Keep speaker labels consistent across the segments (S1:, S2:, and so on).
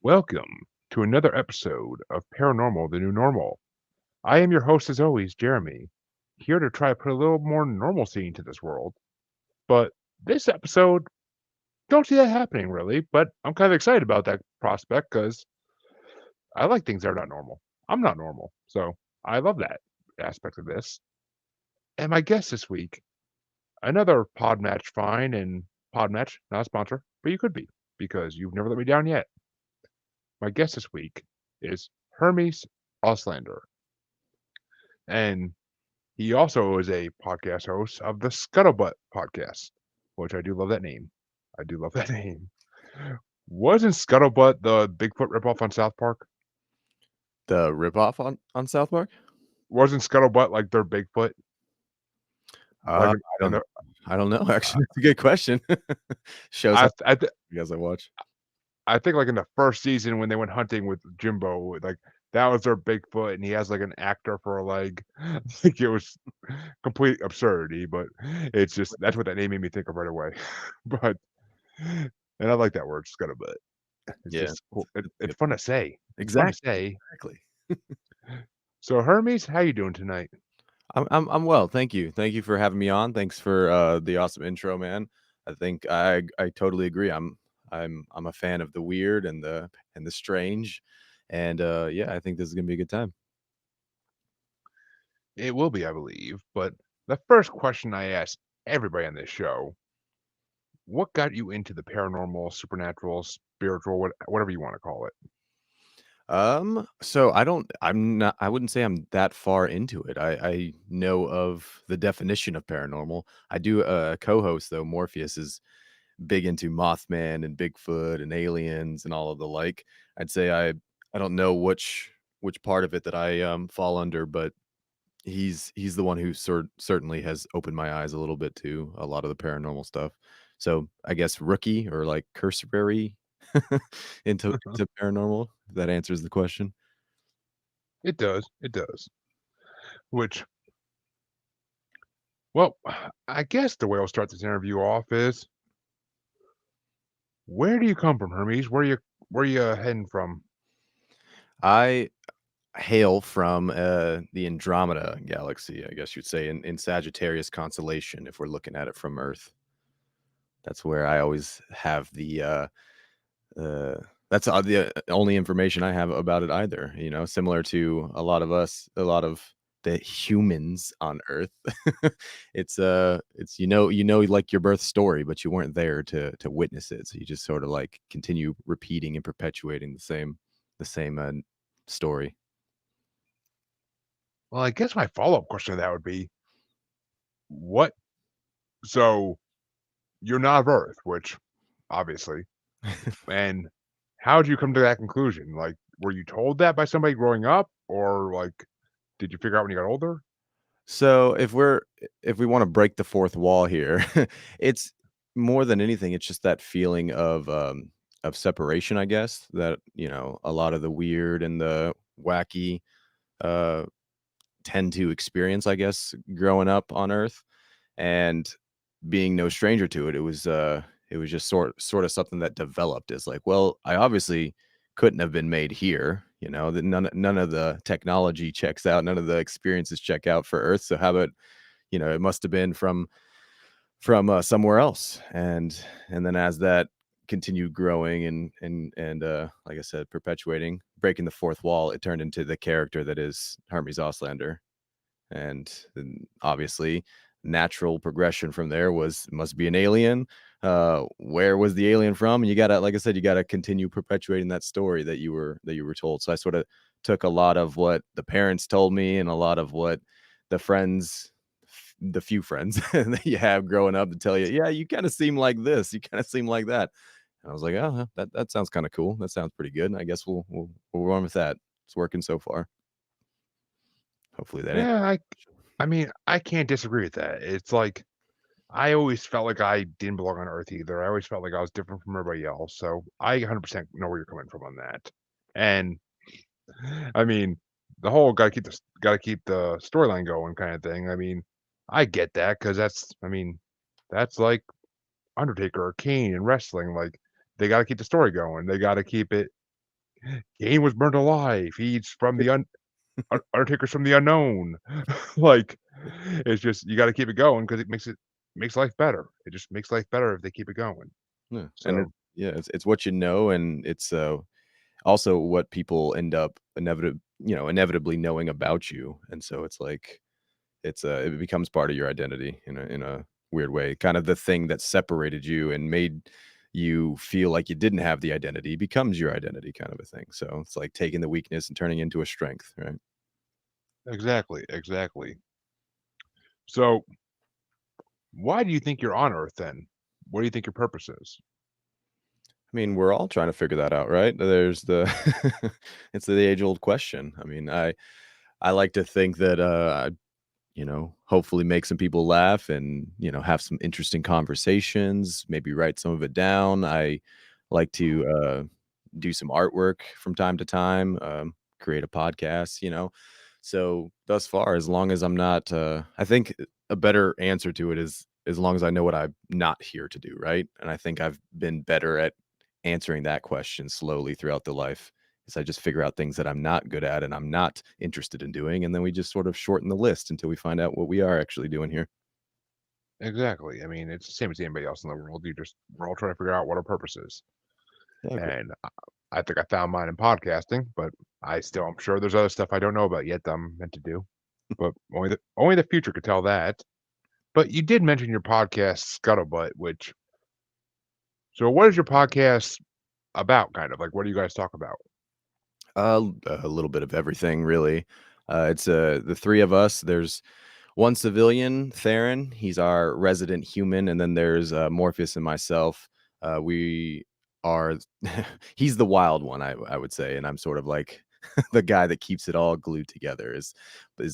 S1: Welcome to another episode of Paranormal, the New Normal. I am your host, as always, Jeremy, here to try to put a little more normalcy into this world. But this episode, don't see that happening really, but I'm kind of excited about that prospect because I like things that are not normal. I'm not normal, so I love that aspect of this. And my guest this week, another Podmatch find, and Podmatch, not a sponsor, but you could be, because you've never let me down yet. My guest this week is Hermes Auslander. And he also is a podcast host of the Scuttlebutt Podcast, which I do love that name. I do love that name. Wasn't Scuttlebutt the Bigfoot ripoff on South Park?
S2: The ripoff on South Park?
S1: Wasn't Scuttlebutt like their Bigfoot? Like,
S2: I
S1: in
S2: don't
S1: the,
S2: I don't know, actually. It's a good question. Shows how you guys I watch.
S1: I think like in the first season when they went hunting with Jimbo, like that was their Bigfoot, and he has like an actor for a leg. Like it was complete absurdity, but it's just that's what that name made me think of right away. But and I like that word, scuttlebutt. It's
S2: Yeah.
S1: just cool. It's
S2: Good.
S1: fun to say. It's fun to
S2: Exactly,
S1: say.
S2: exactly.
S1: So Hermes, how you doing tonight?
S2: I'm well, thank you. Thank you for having me on. Thanks for, the awesome intro, man. I think I totally agree. I'm a fan of the weird and the strange, and, yeah, I think this is gonna be a good time.
S1: It will be, I believe. But the first question I ask everybody on this show: what got you into the paranormal, supernatural, spiritual, whatever you want to call it?
S2: So I wouldn't say I'm that far into it. I know of the definition of paranormal. I do co-host though. Morpheus is big into Mothman and Bigfoot and aliens and all of the like. I'd say I don't know which part of it that I fall under, but he's the one who certainly has opened my eyes a little bit to a lot of the paranormal stuff. So I guess rookie or like cursory into paranormal. If that answers the question.
S1: It does. It does. Which, well, I guess the way I'll start this interview off is: where do you come from, Hermes? Where you heading from?
S2: I hail from the Andromeda galaxy, I guess you'd say, in Sagittarius constellation. If we're looking at it from Earth, that's where I always have the. Uh, that's the only information I have about it either. You know, similar to a lot of us, a lot of the humans on Earth. It's like your birth story, but you weren't there to witness it. So you just sort of like continue repeating and perpetuating the same story.
S1: Well, I guess my follow-up question to that would be: what? So you're not of Earth, which obviously, and how did you come to that conclusion? Like, were you told that by somebody growing up, or like, did you figure out when you got older?
S2: So if we want to break the fourth wall here, it's more than anything, it's just that feeling of separation, I guess, that, a lot of the weird and the wacky uh tend to experience, I guess, growing up on Earth. And being no stranger to it, it was just sort of something that developed as like, well, I obviously couldn't have been made here. That none of the technology checks out, none of the experiences check out for Earth. So how about, it must have been from somewhere else. And then as that continued growing and like I said, perpetuating, breaking the fourth wall, it turned into the character that is Hermes Auslander. And then obviously natural progression from there was must be an alien. Where was the alien from? And you gotta, like I said, you gotta continue perpetuating that story that you were told. So I sort of took a lot of what the parents told me and a lot of what the friends, the few friends that you have growing up to tell you, yeah, you kind of seem like this, you kind of seem like that. And I was like, oh, that sounds kind of cool. That sounds pretty good. I guess we'll run with that. It's working so far. Hopefully that answers.
S1: Yeah, I mean, I can't disagree with that. It's like I always felt like I didn't belong on Earth either. I always felt like I was different from everybody else. So I 100% know where you're coming from on that. And I mean, the whole gotta keep the storyline going kind of thing. I mean, I get that because that's like Undertaker or Kane in wrestling. Like they gotta keep the story going. They gotta keep it. Kane was burnt alive. He's from the Undertaker's from the unknown. Like, it's just you got to keep it going because it makes life better. It just makes life better if they keep it going.
S2: Yeah, and
S1: So
S2: it's what you know, and it's also what people end up inevitably knowing about you, and so it's like it becomes part of your identity in a weird way. Kind of the thing that separated you and made you feel like you didn't have the identity becomes your identity, kind of a thing. So it's like taking the weakness and turning into a strength, right?
S1: exactly, exactly. So why do you think you're on Earth then? What do you think your purpose is?
S2: I mean, we're all trying to figure that out, right? There's the it's the age old question. I mean, I like to think that hopefully make some people laugh and, have some interesting conversations, maybe write some of it down. I like to do some artwork from time to time, create a podcast. So thus far, as long as I'm not, I think a better answer to it is as long as I know what I'm not here to do, right? And I think I've been better at answering that question slowly throughout the life is I just figure out things that I'm not good at and I'm not interested in doing, and then we just sort of shorten the list until we find out what we are actually doing here.
S1: Exactly. I mean, it's the same as anybody else in the world. We're all trying to figure out what our purpose is.
S2: Exactly.
S1: And I think I found mine in podcasting, but I'm sure there's other stuff I don't know about yet that I'm meant to do. But only the future could tell that. But you did mention your podcast Scuttlebutt, which so what is your podcast about kind of? Like what do you guys talk about?
S2: A little bit of everything, really. It's the three of us. There's one civilian, Theron. He's our resident human, and then there's Morpheus and myself. We are. He's the wild one, I would say, and I'm sort of like the guy that keeps it all glued together. Is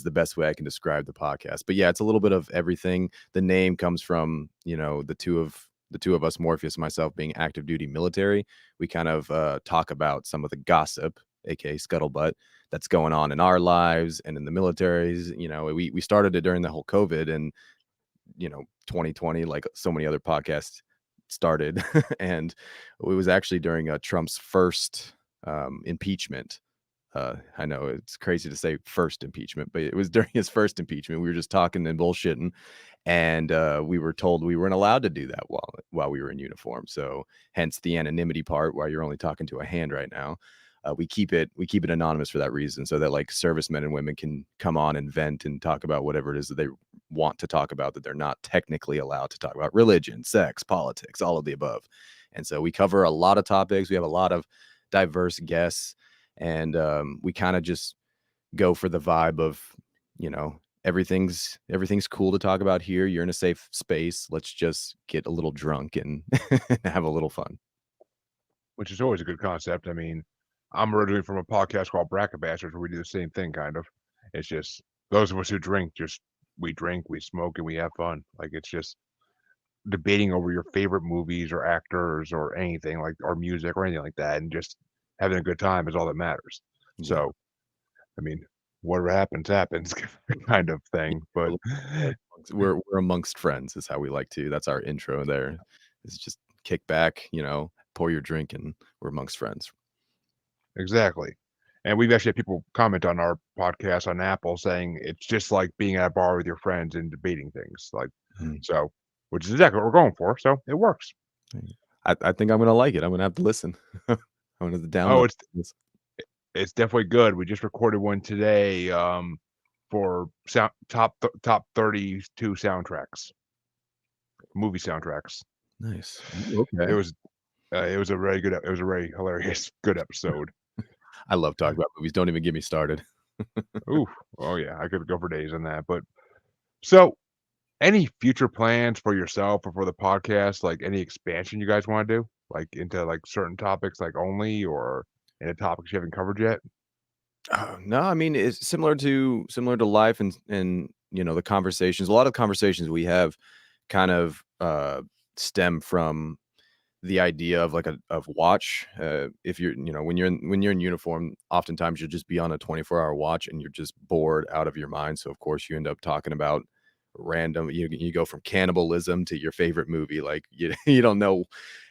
S2: the best way I can describe the podcast. But yeah, it's a little bit of everything. The name comes from the two of us, Morpheus and myself, being active duty military. We kind of talk about some of the gossip, aka scuttlebutt, that's going on in our lives and in the militaries. We started it during the whole COVID and 2020, like so many other podcasts started, and it was actually during Trump's first impeachment. I know it's crazy to say first impeachment, but it was during his first impeachment. We were just talking and bullshitting, and we were told we weren't allowed to do that while we were in uniform. So hence the anonymity part, where you're only talking to a hand right now. We keep it anonymous for that reason, so that like servicemen and women can come on and vent and talk about whatever it is that they want to talk about that they're not technically allowed to talk about: religion, sex, politics, all of the above. And so we cover a lot of topics. We have a lot of diverse guests, and we kind of just go for the vibe of you know everything's cool to talk about here. You're in a safe space. Let's just get a little drunk and have a little fun.
S1: Which is always a good concept. I mean, I'm originally from a podcast called Bracket Bastards where we do the same thing kind of. It's just those of us who drink, we smoke, and we have fun. Like it's just debating over your favorite movies or actors or anything like or music or anything like that, and just having a good time is all that matters.
S2: Yeah.
S1: So, I mean, whatever happens, happens kind of
S2: Yeah,
S1: thing. But
S2: we're amongst friends is how we like to. That's our intro there. It's just kick back, pour your drink, and we're amongst friends.
S1: exactly. And we've actually had people comment on our podcast on Apple saying it's just like being at a bar with your friends and debating things. Like
S2: Mm.
S1: so, which is exactly what we're going for. So it works.
S2: I think I'm gonna like it. I'm gonna have to listen. I'm gonna have to
S1: Oh,
S2: download this.
S1: it's definitely good. We just recorded one today for top 32 soundtracks, movie soundtracks.
S2: Nice. Ooh,
S1: It
S2: okay.
S1: was it was a very hilarious good episode.
S2: I love talking about movies. Don't even get me started.
S1: Ooh, oh yeah, I could go for days on that. But so, any future plans for yourself or for the podcast? Like any expansion you guys want to do, like into like certain topics, like only or into topics you haven't covered yet?
S2: No, I mean, it's similar to life and the conversations. A lot of conversations we have kind of stem from the idea of like a of watch. If you're, when you're in uniform, oftentimes you'll just be on a 24-hour watch and you're just bored out of your mind. So of course you end up talking about random. You go from cannibalism to your favorite movie. Like you don't know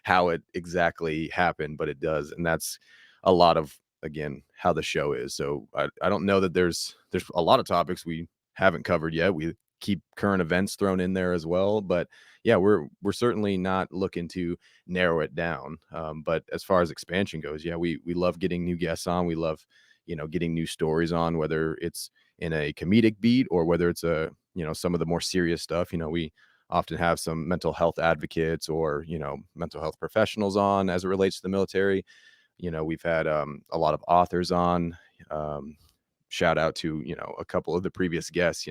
S2: how it exactly happened, but it does, and that's a lot of again, how the show is. So I don't know that there's a lot of topics we haven't covered yet. We keep current events thrown in there as well, but yeah, we're certainly not looking to narrow it down. But as far as expansion goes, yeah, we love getting new guests on. We love, getting new stories on, whether it's in a comedic beat or whether it's some of the more serious stuff. We often have some mental health advocates or mental health professionals on as it relates to the military. We've had a lot of authors on. Shout out to a couple of the previous guests.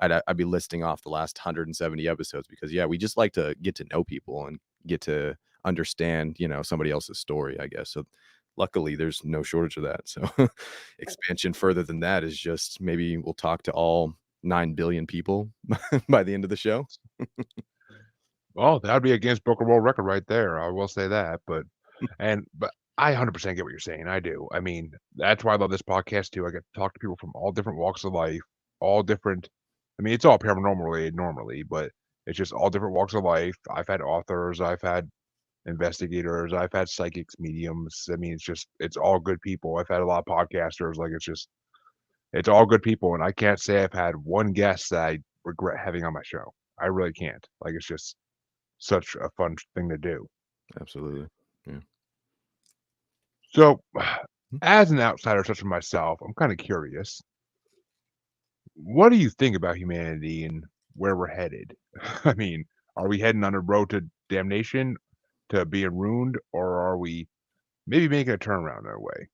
S2: I'd be listing off the last 170 episodes because yeah, we just like to get to know people and get to understand somebody else's story, I guess. So luckily there's no shortage of that. So expansion further than that is just maybe we'll talk to all 9 billion people by the end of the show.
S1: Well, that'd be a Guinness Book of World Record right there. I will say that, but I 100% get what you're saying. I do. I mean, that's why I love this podcast too. I get to talk to people from all different walks of life, all different. I mean, it's all paranormal related normally, but it's just all different walks of life. I've had authors, I've had investigators, I've had psychics, mediums. I mean, it's all good people. I've had a lot of podcasters. Like it's all good people, and I can't say I've had one guest that I regret having on my show. I really can't. Like it's just such a fun thing to do.
S2: Absolutely. Yeah.
S1: So,
S2: Hmm.
S1: as an outsider such as myself, I'm kind of curious. What do you think about humanity and where we're headed? I mean, are we heading on a road to damnation, to being ruined, or are we maybe making a turnaround in a way?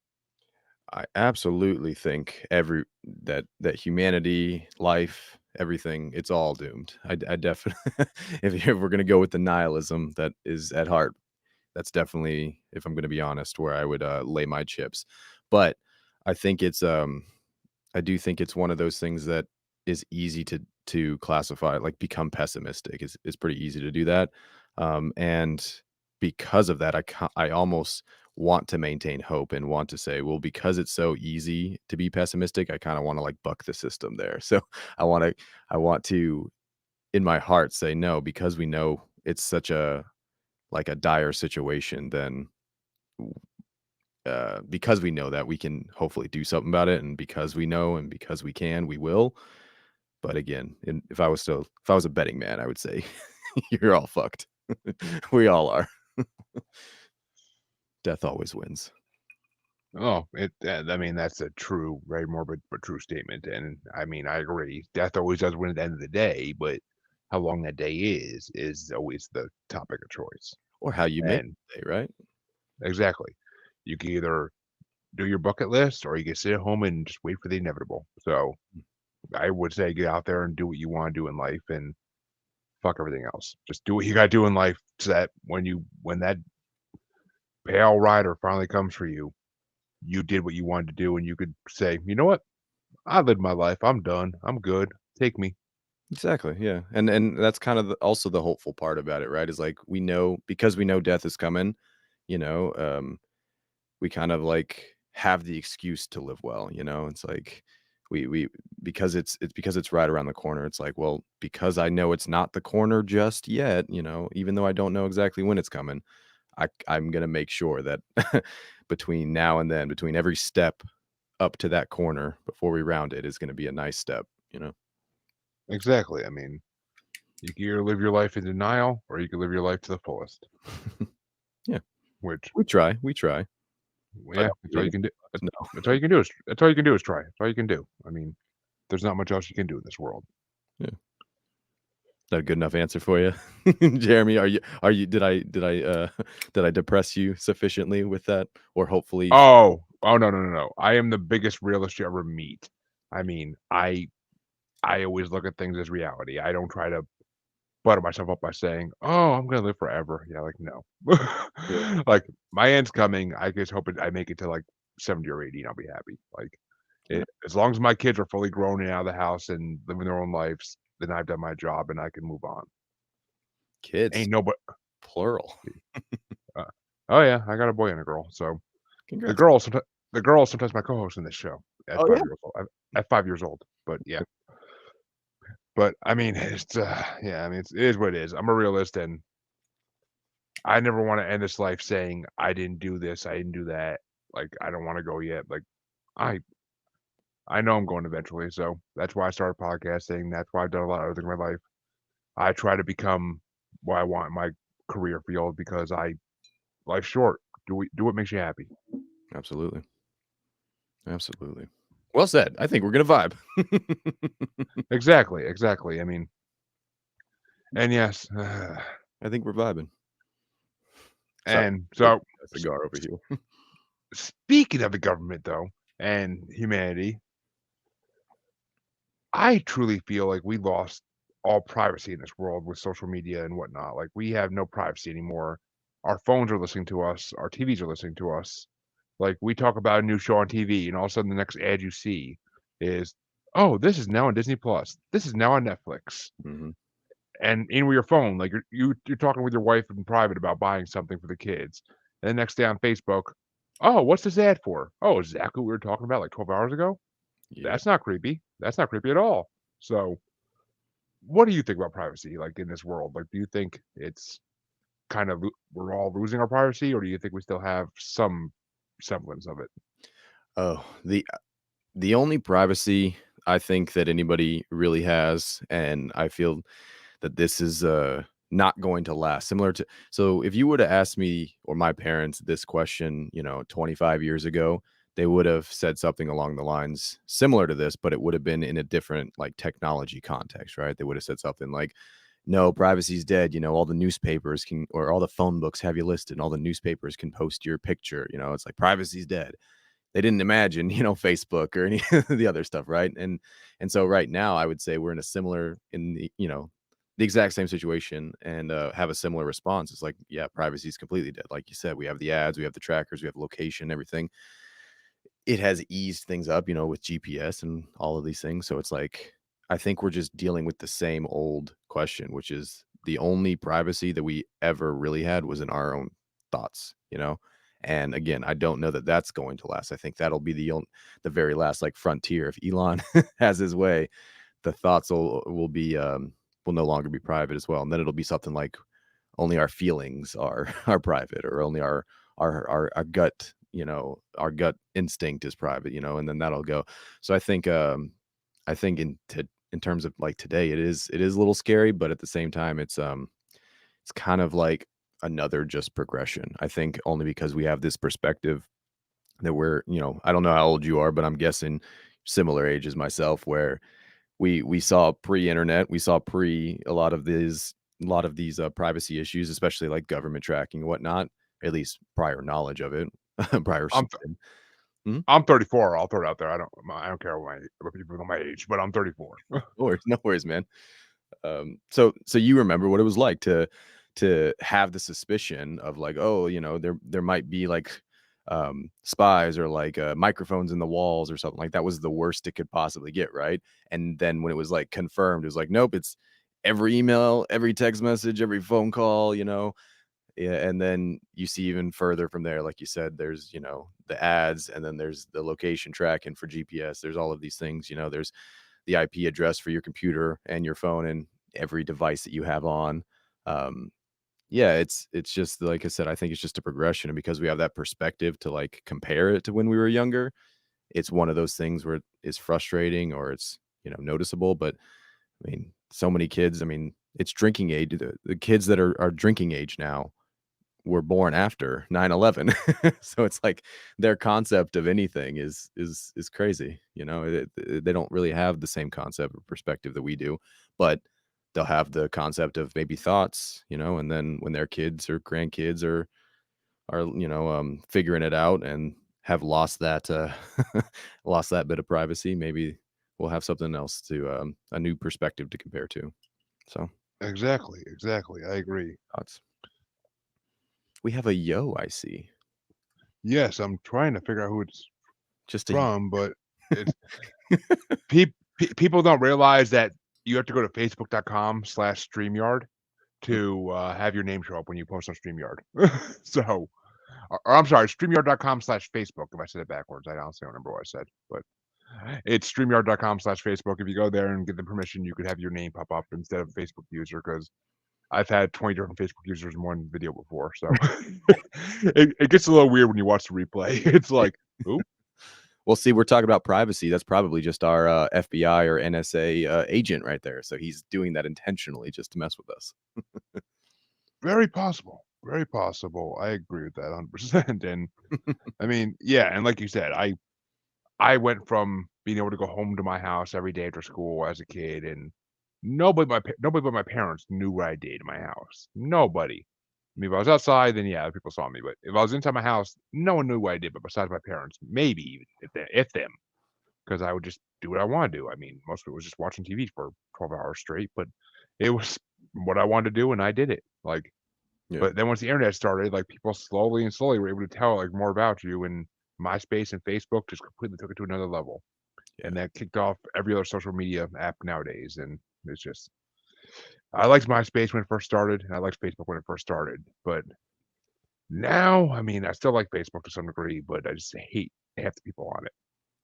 S2: I absolutely think that humanity, life, everything, it's all doomed. I definitely, if we're gonna go with the nihilism that is at heart, that's definitely, if I'm gonna be honest, where I would lay my chips. But I think I do think it's one of those things that is easy to classify, like become pessimistic. Is pretty easy to do that, and because of that, I almost want to maintain hope and want to say, well, because it's so easy to be pessimistic, I kind of want to like buck the system there. So I want to, in my heart, say no, because we know it's such a like a dire situation. Then because we know that we can hopefully do something about it, and because we know and because we can, we will. But again, if I was a betting man, I would say you're all fucked. We all are. Death always wins.
S1: Oh, I mean, that's a true, very morbid but true statement. And I mean, I agree. Death always does win at the end of the day, but how long that day is always the topic of choice.
S2: Or how you make
S1: And
S2: it, right?
S1: exactly, you can either do your bucket list or you can sit at home and just wait for the inevitable. So I would say get out there and do what you want to do in life and fuck everything else. Just do what you got to do in life so that when that pale rider finally comes for you, you did what you wanted to do and you could say, you know what? I lived my life. I'm done. I'm good. Take me.
S2: Exactly, yeah, and that's kind of also the hopeful part about it, right? Is like we know because we know death is coming, you know, we kind of like have the excuse to live well, It's like we because it's because it's right around the corner. It's like, well, because I know it's not the corner just yet, even though I don't know exactly when it's coming, I'm gonna make sure that between now and then, between every step up to that corner before we round it is gonna be a nice step.
S1: Exactly. I mean, you can either live your life in denial or you can live your life to the fullest,
S2: Yeah,
S1: which,
S2: we try, but
S1: yeah,
S2: are
S1: that's
S2: we
S1: all
S2: really
S1: you can do.
S2: gonna
S1: That's all you can do that's all you can do is try. That's all you can do. I mean, there's not much else you can do in this world.
S2: Yeah. Is that a good enough answer for you? Jeremy, are you did I depress you sufficiently with that? Or hopefully
S1: Oh, no, no, no, no. I am the biggest realist you ever meet. I mean, I always look at things as reality. I don't try to butter myself up by saying, "Oh, I'm gonna live forever." Yeah, like no.
S2: Yeah.
S1: Like my end's coming. I just hope I make it to like 70 or 80 and I'll be happy. Like as long as my kids are fully grown and out of the house and living their own lives, then I've done my job and I can move on.
S2: Kids,
S1: Ain't nobody.
S2: plural.
S1: Uh, oh yeah, I got a boy and a girl. So the
S2: Congrats.
S1: girl, sometimes the girl sometimes my co-host in this show at
S2: Oh, yeah?
S1: 5 years old. At 5 years old. But yeah. But I mean, it's yeah. I mean, it is what it is. I'm a realist, and I never want to end this life saying I didn't do this, I didn't do that. like I don't want to go yet. Like I I know I'm going eventually, so that's why I started podcasting. That's why I've done a lot of other things in my life. I try to become what I want in my career field because life's short. Do what makes you happy.
S2: Absolutely. Absolutely. Well said. I think we're gonna vibe.
S1: Exactly, exactly. I mean, and yes,
S2: I think we're vibing. Sorry,
S1: and
S2: lit
S1: so
S2: a cigar over here.
S1: speaking of the government though and humanity, I truly feel like we lost all privacy in this world with social media and whatnot. Like we have no privacy anymore. Our phones are listening to us. Our TVs are listening to us. Like we talk about a new show on TV, and all of a sudden the next ad you see is, "Oh, this is now on Disney Plus. This is now on Netflix."
S2: Mhm.
S1: And in with your phone, like you're talking with your wife in private about buying something for the kids, and the next day on Facebook, "Oh, what's this ad for? Oh, exactly what we were talking about like 12 hours ago."
S2: Yeah.
S1: That's not creepy. That's not creepy at all. So, what do you think about privacy, like, in this world? Like, do you think it's kind of we're all losing our privacy, or do you think we still have some semblance of it?
S2: Oh, the only privacy I think that anybody really has, and I feel that this is not going to last. Similar to, so if you would have asked me or my parents this question, 25 years ago, they would have said something along the lines similar to this, but it would have been in a different like technology context, right? They would have said something like, no, privacy's dead. All the newspapers can, or all the phone books have you listed, and all the newspapers can post your picture. It's like privacy's dead. They didn't imagine, Facebook or any of the other stuff, right? And so right now, I would say we're in a similar, in the exact same situation, and have a similar response. It's like, yeah, privacy is completely dead. Like you said, we have the ads, we have the trackers, we have location, everything. It has eased things up, with GPS and all of these things. So it's like, I think we're just dealing with the same old question, which is the only privacy that we ever really had was in our own thoughts. And again, I don't know that that's going to last. I think that'll be the very last like frontier. If Elon has his way, the thoughts will no longer be private as well. And then it'll be something like only our feelings are are private, or only our gut, our gut instinct is private, and then that'll go. So I think in terms of like today, it is a little scary, but at the same time, it's kind of like another just progression. I think only because we have this perspective that I don't know how old you are, but I'm guessing similar age as myself, where we saw pre-internet, we saw pre a lot of these privacy issues, especially like government tracking and whatnot, at least prior knowledge of it, prior
S1: I'm
S2: sin. Mhm.
S1: I'm 34. I'll throw it out there. I don't care what people know my age, but I'm 34.
S2: No worries, no worries, man. So you remember what it was like to have the suspicion of like, oh, there might be like spies, or like microphones in the walls or something. Like that was the worst it could possibly get, right? And then when it was like confirmed, it was like, nope, it's every email, every text message, every phone call. Yeah, and then you see even further from there, like you said, there's, the ads, and then there's the location tracking for GPS. There's all of these things, there's the IP address for your computer and your phone and every device that you have on. Um, yeah, it's just like I said, I think it's just a progression. And because we have that perspective to like compare it to when we were younger, it's one of those things where it's frustrating, or it's, noticeable. But I mean, so many kids, I mean, it's drinking age. The kids that are drinking age now were born after 9/11. So it's like their concept of anything is crazy. They don't really have the same concept or perspective that we do, but they'll have the concept of maybe thoughts, and then when their kids or grandkids are figuring it out and have lost that lost that bit of privacy, maybe we'll have something else to a new perspective to compare to. So
S1: Exactly, exactly. I agree.
S2: thoughts. We have a yo, I see.
S1: Yes, I'm trying to figure out who it's
S2: Just a
S1: from, but it's people don't realize that you have to go to facebook.com/StreamYard to have your name show up when you post on StreamYard. So, or I'm sorry, StreamYard.com/Facebook. If I said it backwards, I honestly don't remember what I said, but it's StreamYard.com/Facebook. If you go there and get the permission, you could have your name pop up instead of Facebook user because I've had 20 different Facebook users in one video before, so it gets a little weird when you watch the replay. It's like, oop,
S2: Well, see, we're talking about privacy. That's probably just our FBI or NSA agent right there. So he's doing that intentionally just to mess with us.
S1: very possible. Very possible. I agree with that 100%. And I mean, yeah, and like you said, I went from being able to go home to my house every day after school as a kid, and nobody but my parents knew what I did in my house. Nobody. I mean, if I was outside, then yeah, other people saw me. But if I was inside my house, no one knew what I did, but besides my parents, maybe even if them, because I would just do what I want to do. I mean, most of it was just watching TV for 12 hours straight, but it was what I wanted to do, and I did it. Like,
S2: Yeah.
S1: but then once the internet started, like people slowly and slowly were able to tell like more about you, and MySpace and Facebook just completely took it to another level,
S2: Yeah.
S1: and that kicked off every other social media app nowadays. And it's just I liked MySpace when it first started, and I liked Facebook when it first started, but now, I mean, I still like Facebook to some degree, but I just hate half the people on it.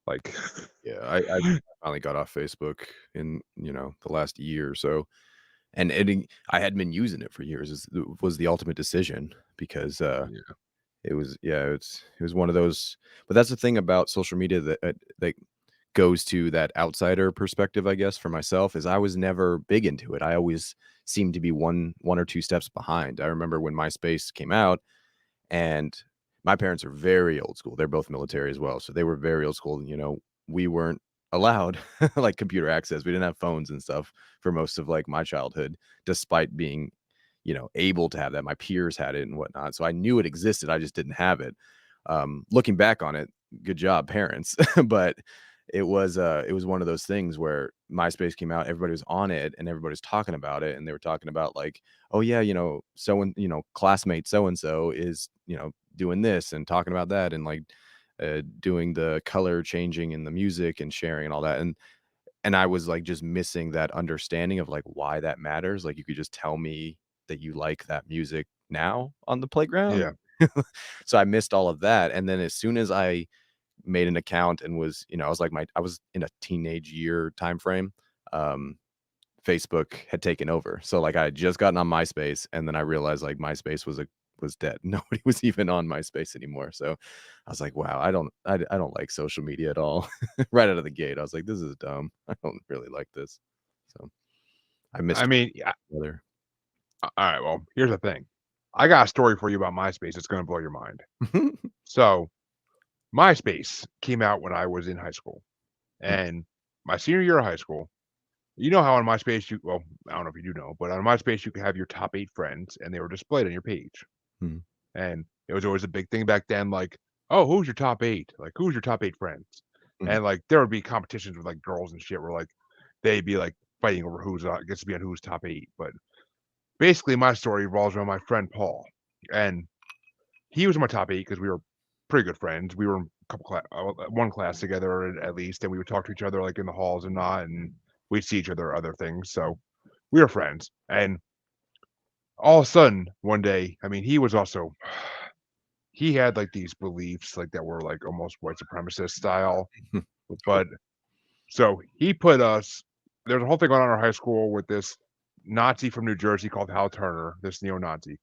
S1: Like,
S2: Yeah. I finally got off Facebook in, the last year or so. And I hadn't been using it for years. Was the ultimate decision because
S1: yeah,
S2: it was one of those. But that's the thing about social media that goes to that outsider perspective, I guess, for myself, is I was never big into it. I always seemed to be one or two steps behind. I remember when MySpace came out, and my parents are very old school. They're both military as well, so they were very old school. We weren't allowed like computer access. We didn't have phones and stuff for most of like my childhood, despite being, able to have that. My peers had it and whatnot, so I knew it existed. I just didn't have it. Looking back on it, good job, parents. But it was one of those things where MySpace came out, everybody was on it, and everybody was talking about it, and they were talking about like, oh yeah, classmate so and so is doing this and talking about that, and like doing the color changing in the music and sharing and all that, and I was like just missing that understanding of like why that matters. Like you could just tell me that you like that music now on the playground.
S1: yeah,
S2: So I missed all of that, and then as soon as I made an account and was, I was in a teenage year time frame. Facebook had taken over. So like I had just gotten on MySpace, and then I realized like MySpace was dead. Nobody was even on MySpace anymore. So I was like, wow, I don't like social media at all. Right out of the gate. I was like, this is dumb. I don't really like this. So I
S1: I
S2: missed
S1: mean, yeah.
S2: other.
S1: All right. Well, here's the thing. I got a story for you about MySpace. It's going to blow your mind. So, MySpace came out when I was in high school, and my senior year of high school. You know how on MySpace well, I don't know if you do know, but on MySpace you could have your top 8 friends, and they were displayed on your page. And it was always a big thing back then, like, "Oh, who's your top 8? Like, who's your top 8 friends?" And, like, there would be competitions with, like, girls and shit where, like, they'd be, like, fighting over who's, gets to be on who's top 8, but basically, my story revolves around my friend Paul, and he was in my top 8 because we were pretty good friends. We were in a couple one class together at least, and we would talk to each other, like, in the halls and not, and we'd see each other at other things, so we were friends, and all of a sudden, one day, I mean, he was also he had, like, these beliefs, like, that were, like, almost white supremacist style, but so he put us there's a whole thing going on in our high school with this Nazi from New Jersey called Hal Turner, this neo-Nazi,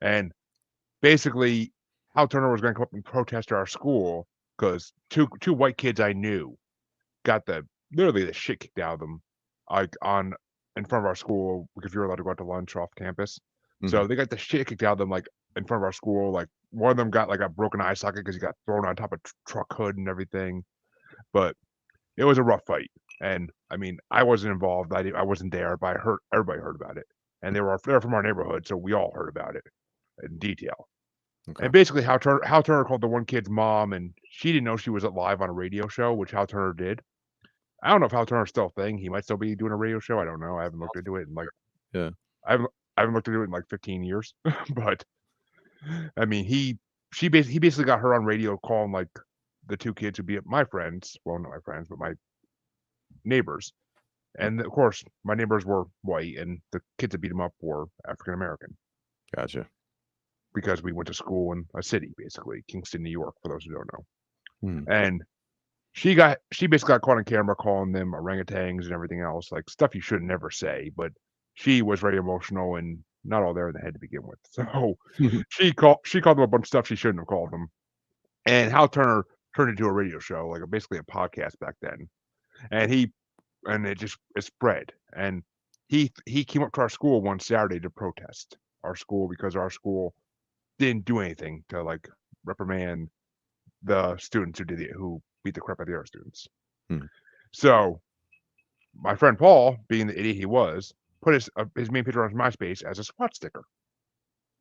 S1: and basically, Hal Turner was gonna come up and protest at our school because two white kids I knew got literally the shit kicked out of them, like, in front of our school because we were allowed to go out to lunch off campus. So they got the shit kicked out of them, like, in front of our school, like, one of them got, like, a broken eye socket because he got thrown on top of truck hood and everything, but it was a rough fight, and, I mean, I wasn't involved, I wasn't there, but I heard everybody heard about it, and they were from our neighborhood, so we all heard about it in detail.
S2: Okay.
S1: And basically, Hal Turner called the one kid's mom, and she didn't know she was live on a radio show, which Hal Turner did. I don't know if Hal Turner's still a thing. He might still be doing a radio show. I don't know. I haven't looked into it in like
S2: Yeah.
S1: I haven't looked into it in like 15 years. But I mean, he basically got her on radio calling like the two kids who be my friends. Well, not my friends, but my neighbors. And of course, my neighbors were white, and the kids that beat him up were African American
S2: Gotcha.
S1: because we went to school in a city, basically Kingston, New York, for those who don't know.
S2: Hmm.
S1: And she basically got caught on camera calling them orangutans and everything else, like stuff you should never say, but she was very emotional and not all there in the head to begin with. So she called them a bunch of stuff she shouldn't have called them. And Hal Turner turned into a radio show, like basically a podcast back then. And it spread. And he came up to our school one Saturday to protest our school because our school didn't do anything to like reprimand the students who beat the crap out of the other students.
S2: Hmm.
S1: So my friend Paul, being the idiot he was, put his main picture on his MySpace as a SWAT sticker.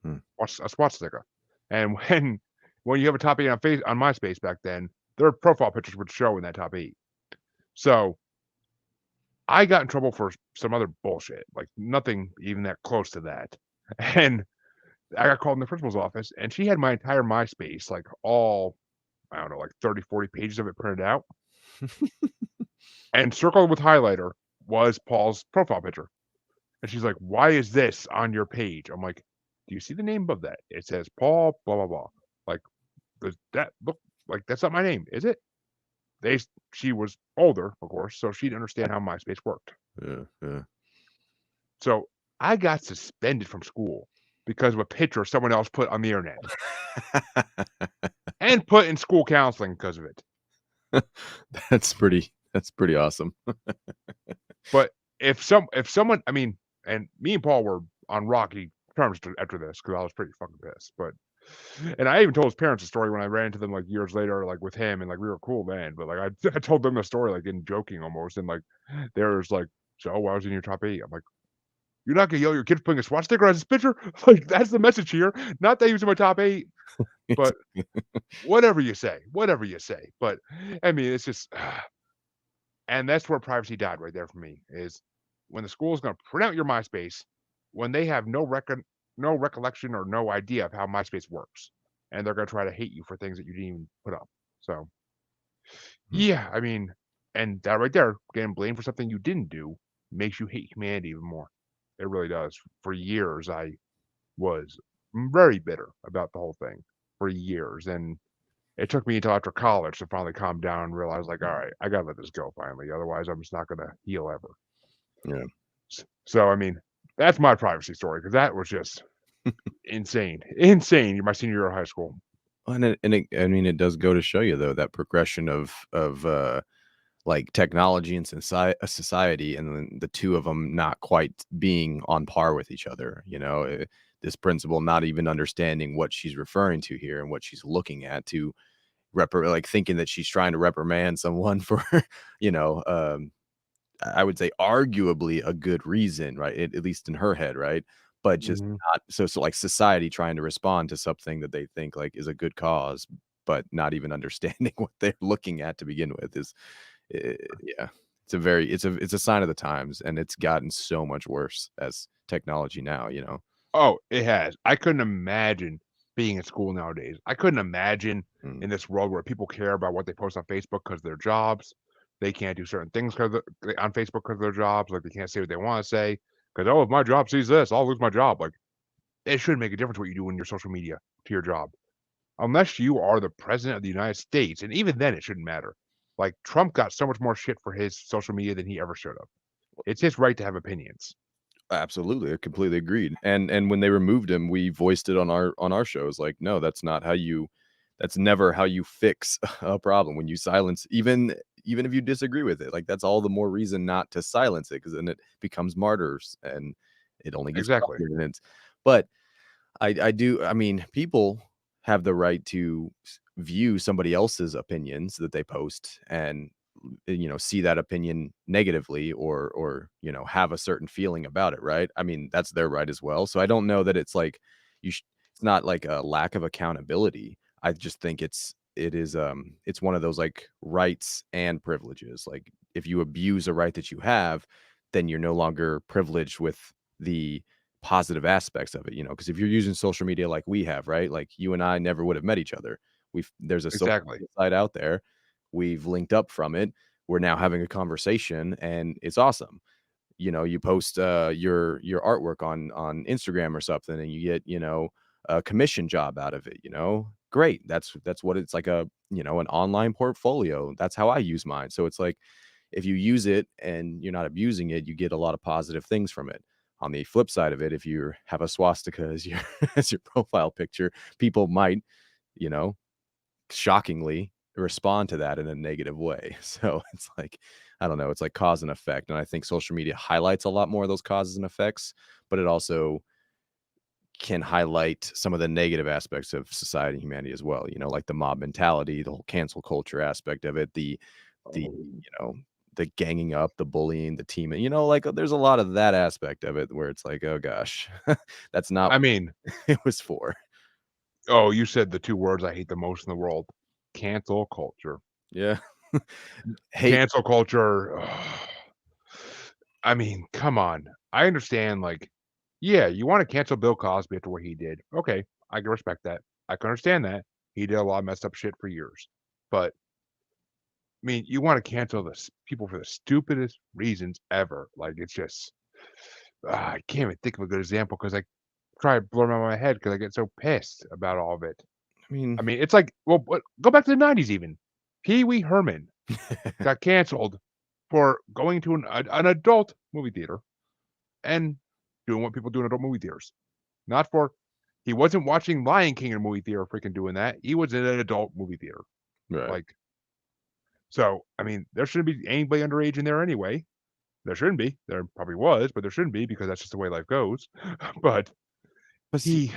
S2: Hmm.
S1: A SWAT sticker. And when you have a top 8 on MySpace back then, their profile pictures would show in that top 8. So I got in trouble for some other bullshit, like nothing even that close to that. And I got called in the principal's office, and she had my entire MySpace, like all, I don't know, like 30, 40 pages of it printed out. And circled with highlighter was Paul's profile picture. And she's like, "Why is this on your page?" I'm like, "Do you see the name above that? It says Paul, blah, blah, blah. Like, does that look like that's not my name, is it?" She was older, of course, so she didn't understand how MySpace worked.
S2: Yeah.
S1: So I got suspended from school because of a picture someone else put on the internet and put in school counseling because of it.
S2: That's pretty awesome.
S1: But if someone, I mean, and me and Paul were on rocky terms after this because I was pretty fucking pissed. And I even told his parents the story when I ran into them like years later, like with him, and like we were cool then. But like I told them the story like in joking almost, and like there's like, "So I was in your top 8." I'm like, "You're not gonna yell at your kid for putting a SWAT sticker on his picture?" Like that's the message here. Not that he was in my top 8, but whatever you say. But I mean, it's just, and that's where privacy died right there for me. Is when the school is gonna print out your MySpace when they have no recollection or no idea of how MySpace works, and they're gonna try to hate you for things that you didn't even put up. So
S2: Hmm.
S1: yeah, I mean, and that right there, getting blamed for something you didn't do makes you hate humanity even more. It really does. For years, I was very bitter about the whole thing for years, and it took me until after college to finally calm down and realize, like, all right, I gotta let this go finally. Otherwise, I'm just not gonna heal ever.
S2: Yeah.
S1: So, I mean, that's my privacy story because that was just insane. You're my senior year of high school.
S2: I mean, it does go to show you though that progression of like technology and society, and then the two of them not quite being on par with each other. This principal not even understanding what she's referring to here and what she's looking at to like thinking that she's trying to reprimand someone for, you know, um, I would say arguably a good reason, right? At least in her head, right? But just
S1: Mhm.
S2: not so like society trying to respond to something that they think like is a good cause, but not even understanding what they're looking at to begin with is, yeah, it's a sign of the times, and it's gotten so much worse as technology now.
S1: Oh, it has. I couldn't imagine being in school nowadays. I couldn't imagine
S2: Mm.
S1: in this world where people care about what they post on Facebook because of their jobs. They can't do certain things on Facebook because of their jobs. Like they can't say what they want to say because, oh, if my job sees this, I'll lose my job. Like it shouldn't make a difference what you do in your social media to your job, unless you are the president of the United States, and even then, it shouldn't matter. Like Trump got so much more shit for his social media than he ever should have. It's his right to have opinions.
S2: Absolutely, I completely agreed. And when they removed him, we voiced it on our shows. Like, no, that's never how you fix a problem. When you silence, even if you disagree with it, like that's all the more reason not to silence it, because then it becomes martyrs and it only gets
S1: Exactly.
S2: stronger. But I mean, people have the right to view somebody else's opinions that they post and see that opinion negatively, or have a certain feeling about it, right? I mean, that's their right as well. So I don't know that it's like it's not like a lack of accountability. I just think it's one of those like rights and privileges. Like if you abuse a right that you have, then you're no longer privileged with the positive aspects of it, because if you're using social media like we have, right? Like you and I never would have met each other. There's a social
S1: Exactly.
S2: media site out there. We've linked up from it. We're now having a conversation, and it's awesome. You post your artwork on Instagram or something, and you get a commission job out of it. Great. That's what it's like, an online portfolio. That's how I use mine. So it's like if you use it and you're not abusing it, you get a lot of positive things from it. On the flip side of it, if you have a swastika as your as your profile picture, people might, you know, shockingly respond to that in a negative way. So it's like, I don't know, it's like cause and effect. And I think social media highlights a lot more of those causes and effects, but it also can highlight some of the negative aspects of society and humanity as well. Like the mob mentality, the whole cancel culture aspect of it, the the ganging up, the bullying, the team, like there's a lot of that aspect of it where it's like, oh gosh, that's not
S1: I mean,
S2: what it was for.
S1: oh, you said the 2 words I hate the most in the world. Cancel culture.
S2: Yeah. Hate.
S1: Cancel culture. I mean, come on. I understand, like, yeah, you wanna cancel Bill Cosby after what he did. Okay, I can respect that. I can understand that. He did a lot of messed up shit for years. But, I mean, you wanna cancel the people for the stupidest reasons ever. Like, it's just I can't even think of a good example because I try to blow 'em out of my head because I get so pissed about all of it.
S2: I mean,
S1: I mean, it's like, well, go back to the '90s even. Pee Wee Herman got canceled for going to an adult movie theater and doing what people do in adult movie theaters. Not for he wasn't watching Lion King in a movie theater freaking doing that. He was in an adult movie theater.
S2: right.
S1: Like, so, I mean, there shouldn't be anybody underage in there anyway. There shouldn't be. There probably was, but there shouldn't be because that's just the way life goes. But
S2: But see,
S1: he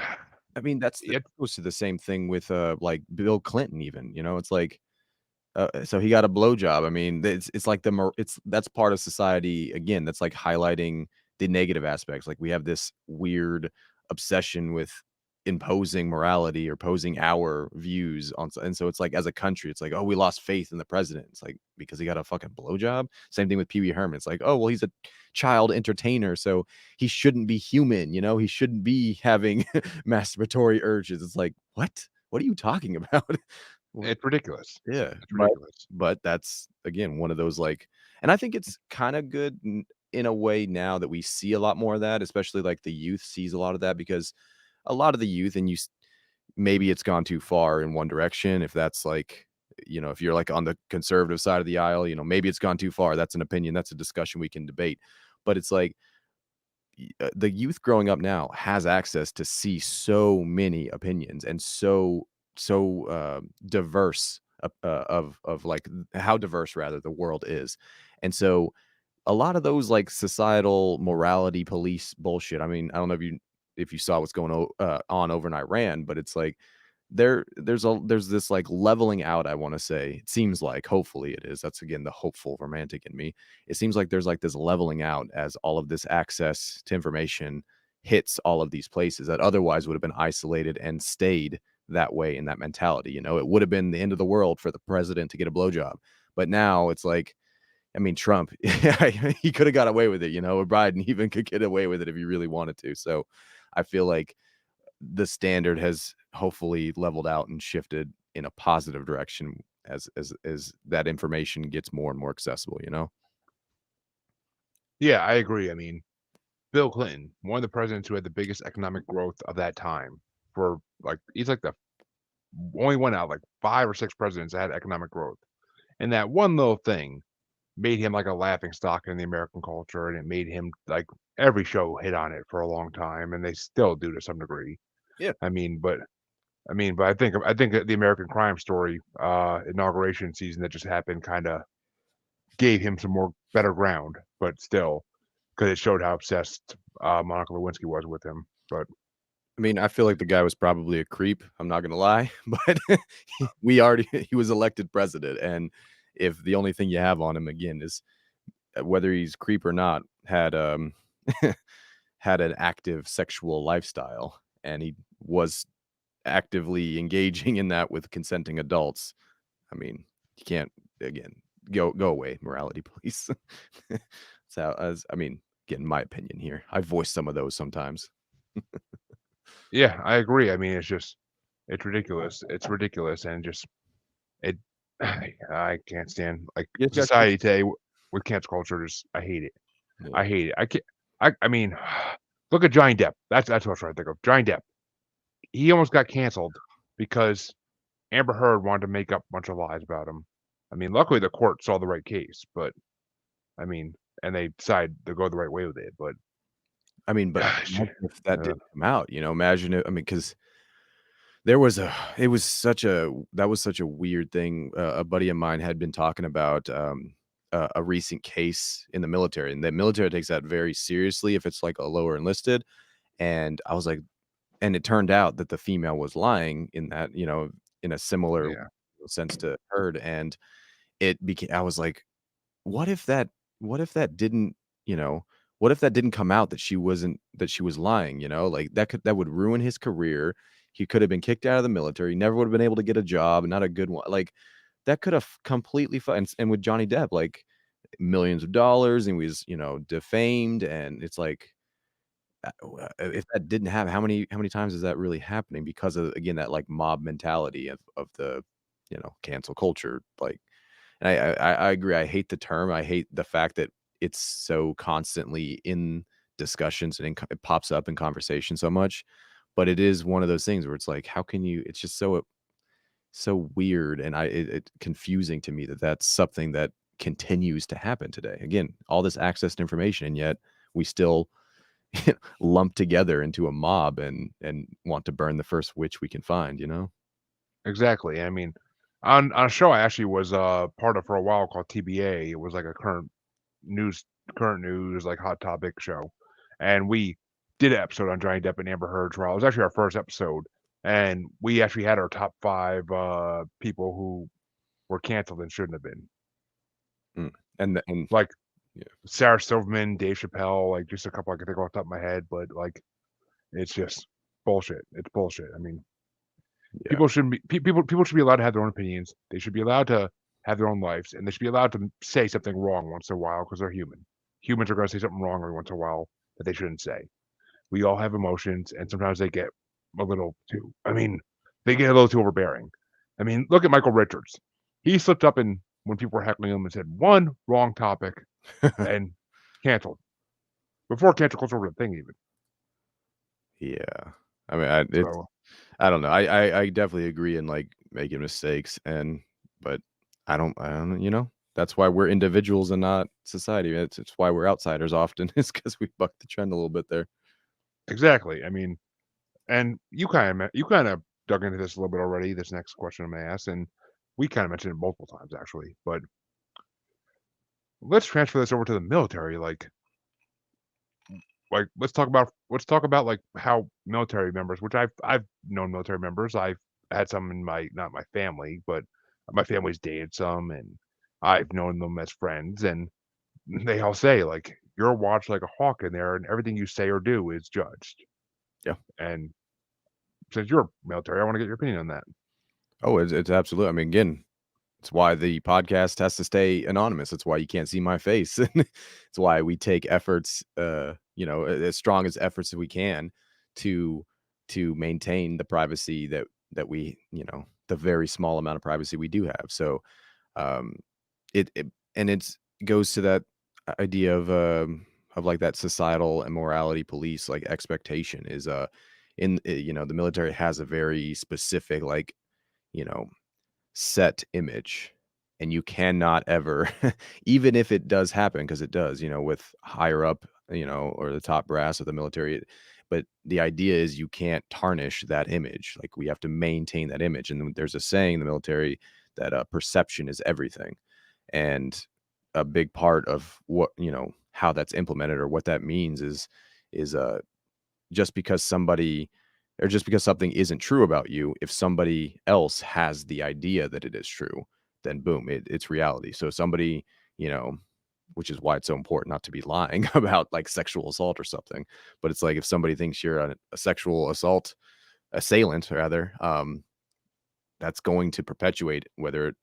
S2: I mean, that
S1: it
S2: goes to the same thing with like Bill Clinton even, it's like so he got a blowjob. I mean, it's like that's part of society again. That's like highlighting the negative aspects. Like we have this weird obsession with imposing morality or posing our views on, and so it's like as a country, it's like, oh, we lost faith in the president. It's like because he got a fucking blowjob. Same thing with Pee Wee Herman. It's like, oh, well, he's a child entertainer, so he shouldn't be human. He shouldn't be having masturbatory urges. It's like, what? What are you talking about?
S1: it's ridiculous.
S2: Yeah,
S1: It's
S2: but
S1: ridiculous.
S2: but that's again one of those like, and I think it's kind of good in a way now that we see a lot more of that, especially like the youth sees a lot of that because a lot of the youth and maybe it's gone too far in one direction. If that's like, if you're like on the conservative side of the aisle, maybe it's gone too far. That's an opinion. That's a discussion we can debate. But it's like the youth growing up now has access to see so many opinions and so diverse of like how diverse rather the world is. And so a lot of those like societal morality police bullshit. I mean, I don't know if you saw what's going on over in Iran, but it's like there's this like leveling out, I want to say. It seems like, hopefully it is. That's again the hopeful romantic in me. It seems like there's like this leveling out as all of this access to information hits all of these places that otherwise would have been isolated and stayed that way in that mentality. It would have been the end of the world for the president to get a blowjob. But now it's like, I mean, Trump, he could have got away with it, or Biden even could get away with it if he really wanted to. So I feel like the standard has hopefully leveled out and shifted in a positive direction as that information gets more and more accessible.
S1: Yeah, I agree. I mean, Bill Clinton, one of the presidents who had the biggest economic growth of that time for like he's like the only one out of like 5 or 6 presidents that had economic growth. And that one little thing made him like a laughing stock in the American culture, and it made him like every show hit on it for a long time, and they still do to some degree.
S2: Yeah.
S1: I mean, but I think that the American Crime Story inauguration season that just happened kind of gave him some more better ground, but still, because it showed how obsessed Monica Lewinsky was with him. But
S2: I mean, I feel like the guy was probably a creep. I'm not gonna lie, but he was elected president, and if the only thing you have on him again is whether he's creep or not, had an active sexual lifestyle, and he was actively engaging in that with consenting adults. I mean, you can't again go away, morality police. So, as I mean, again, my opinion here. I voice some of those sometimes.
S1: yeah, I agree. I mean, it's ridiculous. It's ridiculous, and just it. I can't stand like
S2: You just got
S1: society today with cancel culture. Just I hate it.
S2: yeah.
S1: I hate it. I can't. I mean, look at Johnny Depp. That's what I was trying to think of. Johnny Depp. He almost got canceled because Amber Heard wanted to make up a bunch of lies about him. I mean, luckily the court saw the right case, but I mean, and they decided to go the right way with it. But
S2: I mean, but
S1: Gosh,
S2: imagine if that
S1: uh,
S2: didn't come out, imagine it I mean, because there was a it was such a that was such a weird thing. A buddy of mine had been talking about, a recent case in the military, and the military takes that very seriously if it's, like, a lower enlisted, and I was like and it turned out that the female was lying in that, in a similar
S1: yeah,
S2: sense to Heard, and it became I was like, "What if that what if that didn't" you know, "what if that didn't come out that she was lying," Like, that would ruin his career. He could have been kicked out of the military, never would have been able to get a job, not a good one. Like, that could have completely and with Johnny Depp, like, millions of dollars, and he was, defamed, and it's like, if that didn't happen, how many times is that really happening because of, again, that, like, mob mentality of the, cancel culture, like and I agree, I hate the term, I hate the fact that it's so constantly in discussions and it pops up in conversation so much, but it is one of those things where it's like, how can you it's just so weird, and it confusing to me that that's something that continues to happen today. Again, all this access to information, and yet we still lump together into a mob and want to burn the first witch we can find, you know?
S1: exactly. I mean, on a show I actually was part of for a while called TBA. It was like a news, current news, like hot topic show, and we did an episode on Johnny Depp and Amber Heard trial. It was actually our first episode, and we actually had our top 5 people who were canceled and shouldn't have been,
S2: Mm, and
S1: like
S2: yeah,
S1: Sarah Silverman, Dave Chappelle, like just a couple I can think off the top of my head, but like it's just bullshit. It's bullshit. I mean,
S2: yeah,
S1: people shouldn't be people should be allowed to have their own opinions. They should be allowed to have their own lives, and they should be allowed to say something wrong once in a while because they're human. Humans are going to say something wrong every once in a while that they shouldn't say. We all have emotions, and sometimes they get a little too. I mean, they get a little too overbearing. I mean, look at Michael Richards. He slipped up and when people were heckling him and said one wrong topic and canceled before cancel culture was a thing even.
S2: yeah. I mean,
S1: So
S2: I don't know. I definitely agree in, like, making mistakes but I don't that's why we're individuals and not society. It's why we're outsiders often is because we buck the trend a little bit there.
S1: exactly. I mean, and you kind of dug into this a little bit already. This next question I'm gonna ask, and we kind of mentioned it multiple times actually. But let's transfer this over to the military. Like let's talk about like how military members, which I've known military members. I've had some in my not my family, but my family's dated some, and I've known them as friends, and they all say like you're watched like a hawk in there, and everything you say or do is judged.
S2: Yeah.
S1: And since you're military, I want to get your opinion on that.
S2: Oh, it's absolutely I mean, again, it's why the podcast has to stay anonymous. It's why you can't see my face. It's why we take efforts, as strong as efforts as we can to maintain the privacy that we, the very small amount of privacy we do have. So, um, it and it's goes to that idea of like that societal immorality police, like expectation is the military has a very specific, like, you know set image, and you cannot ever even if it does happen, because it does, with higher up, or the top brass of the military, but the idea is you can't tarnish that image. Like, we have to maintain that image, and then there's a saying in the military that, perception is everything, and a big part of what, how that's implemented or what that means is just because somebody or just because something isn't true about you, if somebody else has the idea that it is true, then boom, it's reality. So somebody, you know, which is why it's so important not to be lying about like sexual assault or something. But it's like if somebody thinks you're a sexual assault assailant, rather, that's going to perpetuate whether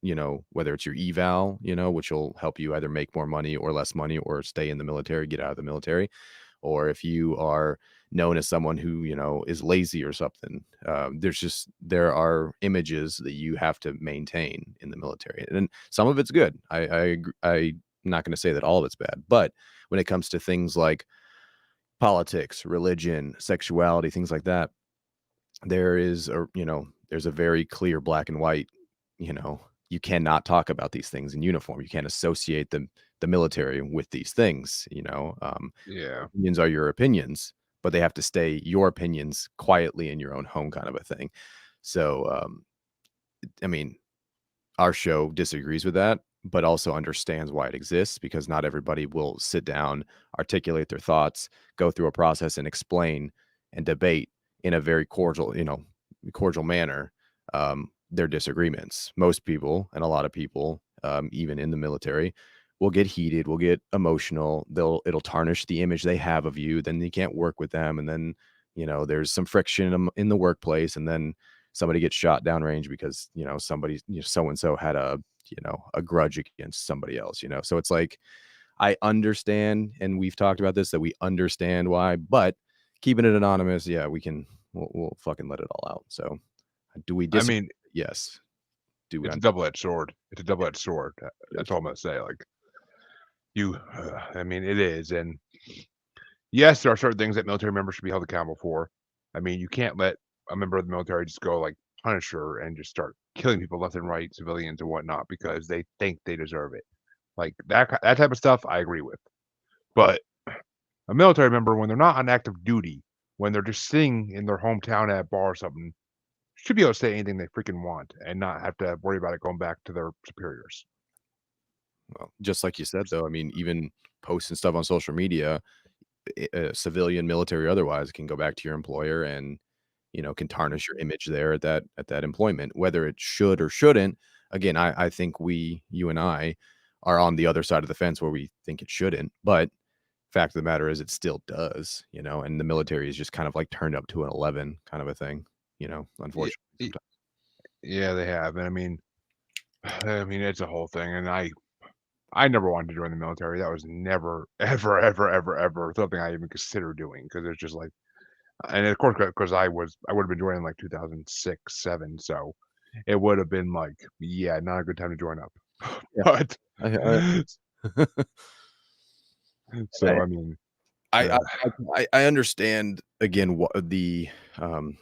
S2: it's your eval, which will help you either make more money or less money or stay in the military, get out of the military, or if you are known as someone who is lazy or something. There are images that you have to maintain in the military, and some of it's good. I'm not going to say that all of it's bad, but when it comes to things like politics, religion, sexuality, things like that, there's a very clear black and white. You cannot talk about these things in uniform. You can't associate the military with these things,
S1: Yeah.
S2: opinions are your opinions, but they have to stay your opinions quietly in your own home kind of a thing. So, I mean, our show disagrees with that, but also understands why it exists because not everybody will sit down, articulate their thoughts, go through a process and explain and debate in a very cordial manner their disagreements. Most people and a lot of people, even in the military, will get heated, will get emotional. It'll tarnish the image they have of you. Then you can't work with them, and then there's some friction in the workplace, and then somebody gets shot downrange because somebody so and so had a grudge against somebody else. So it's like I understand, and we've talked about this, that we understand why, but keeping it anonymous, yeah, we'll fucking let it all out. So do we
S1: I
S2: disagree?
S1: mean,
S2: Yes. Do we?
S1: it's a double-edged sword. It's a double-edged sword.
S2: Yes.
S1: That's all I'm gonna say. Like I mean, it is, and yes, there are certain things that military members should be held accountable for. I mean, you can't let a member of the military just go like Punisher and just start killing people left and right, civilians and whatnot, because they think they deserve it. Like that type of stuff, I agree with. But a military member, when they're not on active duty, when they're just sitting in their hometown at a bar or something, should be able to say anything they freaking want and not have to worry about it going back to their superiors.
S2: Well, just like you said, though, I mean, even posting stuff on social media, civilian, military, otherwise, can go back to your employer and can tarnish your image there at that employment, whether it should or shouldn't. Again, I think you and I are on the other side of the fence where we think it shouldn't, but fact of the matter is it still does, and the military is just kind of like turned up to an 11 kind of a thing,
S1: Y-
S2: unfortunately
S1: y-
S2: sometimes.
S1: Yeah, they have, and I mean, it's a whole thing, and I never wanted to join the military. That was never, ever, ever, ever, ever something I even considered doing because it's just like, and of course, because I would have been joining like 2006, 7, so it would have been like, yeah, not a good time to join up.
S2: Yeah.
S1: But
S2: I
S1: so I mean,
S2: I I
S1: uh,
S2: I understand again what um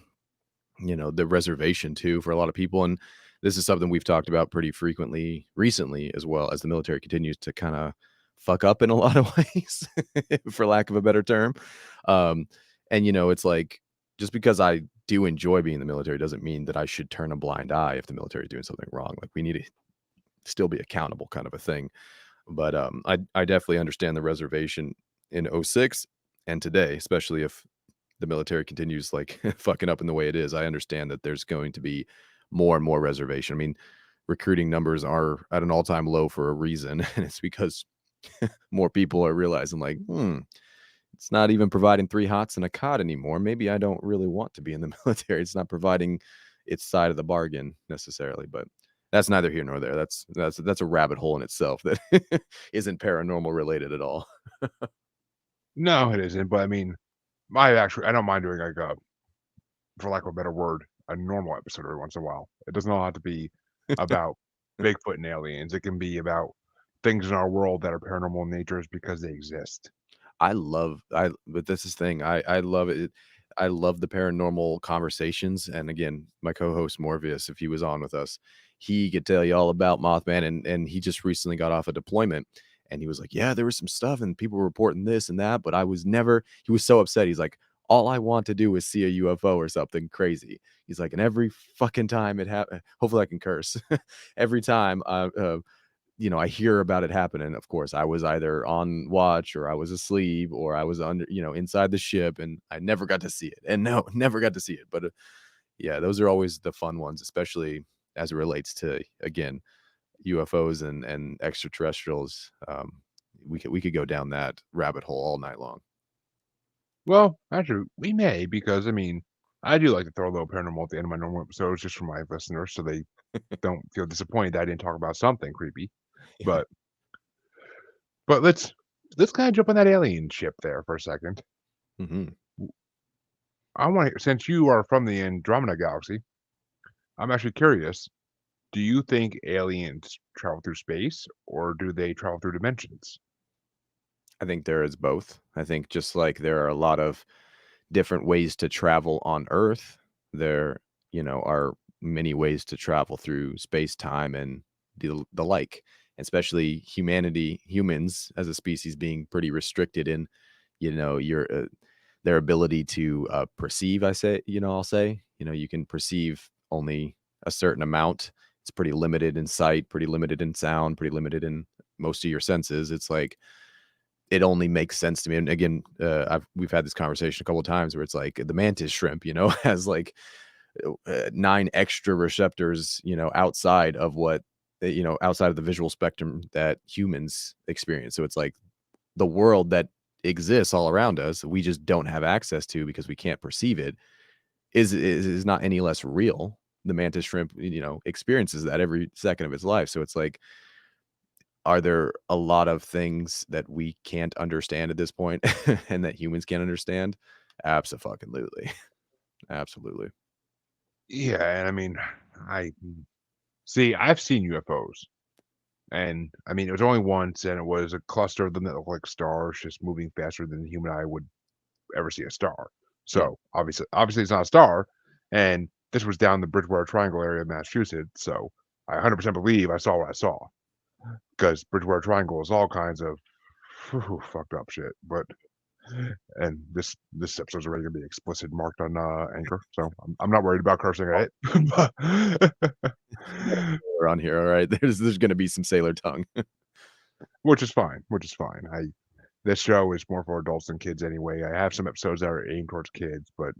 S2: the reservation too for a lot of people, and this is something we've talked about pretty frequently recently as well as the military continues to kind of fuck up in a lot of ways, for lack of a better term. Um, and it's like just because I do enjoy being in the military doesn't mean that I should turn a blind eye if the military is doing something wrong. Like we need to still be accountable, kind of a thing. But, I definitely understand the reservation in '06 and today, especially if the military continues, like, fucking up in the way it is. I understand that there's going to be more and more reservation. I mean, recruiting numbers are at an all-time low for a reason, and it's because more people are realizing, like, it's not even providing 3 hots and a cot anymore. Maybe I don't really want to be in the military. It's not providing its side of the bargain necessarily, but that's neither here nor there. That's a rabbit hole in itself that isn't paranormal related at all.
S1: no, it isn't. But I mean, I don't mind doing like a, for lack of a better word, a normal episode every once in a while. It doesn't all have to be about Bigfoot and aliens. It can be about things in our world that are paranormal in nature is because they exist.
S2: But this is the thing. I love it. I love the paranormal conversations. And again, my co-host Morpheus, if he was on with us, he could tell you all about Mothman. And he just recently got off a deployment. And he was like, yeah, there was some stuff and people were reporting this and that, but he was so upset. He's like, all I want to do is see a UFO or something crazy. He's like, and every fucking time it happened, hopefully I can curse. Every time I hear about it happening. Of course, I was either on watch or I was asleep or I was inside the ship and I never got to see it. And no, never got to see it. But yeah, those are always the fun ones, especially as it relates to, again, UFOs and extraterrestrials. We could go down that rabbit hole all night long.
S1: Well, actually, we may because I mean, I do like to throw a little paranormal at the end of my normal episodes just for my listeners, so they don't feel disappointed that I didn't talk about something creepy.
S2: Yeah.
S1: But let's kind of jump on that alien ship there for a second.
S2: Hmm.
S1: I want to, since you are from the Andromeda galaxy, I'm actually curious. Do you think aliens travel through space or do they travel through dimensions?
S2: I think there is both. I think just like there are a lot of different ways to travel on Earth, there, are many ways to travel through space, time, and the like. especially humans as a species being pretty restricted in, your their ability to perceive. I'll say, you can perceive only a certain amount. It's pretty limited in sight, pretty limited in sound, pretty limited in most of your senses. It's like it only makes sense to me. And again, we've had this conversation a couple of times where it's like the mantis shrimp, has like 9 extra receptors, outside of outside of the visual spectrum that humans experience. So it's like the world that exists all around us, we just don't have access to because we can't perceive it, is not any less real. The mantis shrimp, experiences that every second of its life. So it's like, are there a lot of things that we can't understand at this point and that humans can't understand? Abso-fucking-lutely. Absolutely.
S1: Yeah, and I mean, I see. I've seen UFOs, and I mean, it was only once, and it was a cluster of them that looked like stars, just moving faster than the human eye would ever see a star.
S2: Mm.
S1: So obviously, it's not a star, and this was down the Bridgewater Triangle area of Massachusetts. So I 100% believe I saw what I saw, because Bridgewater Triangle is all kinds of fucked up shit. But and this episode's already gonna be explicit marked on Anchor, so I'm not worried about cursing at it.
S2: We're on here, all right? There's gonna be some sailor tongue.
S1: Which is fine. Which is fine. This show is more for adults than kids anyway. I have some episodes that are aimed towards kids, but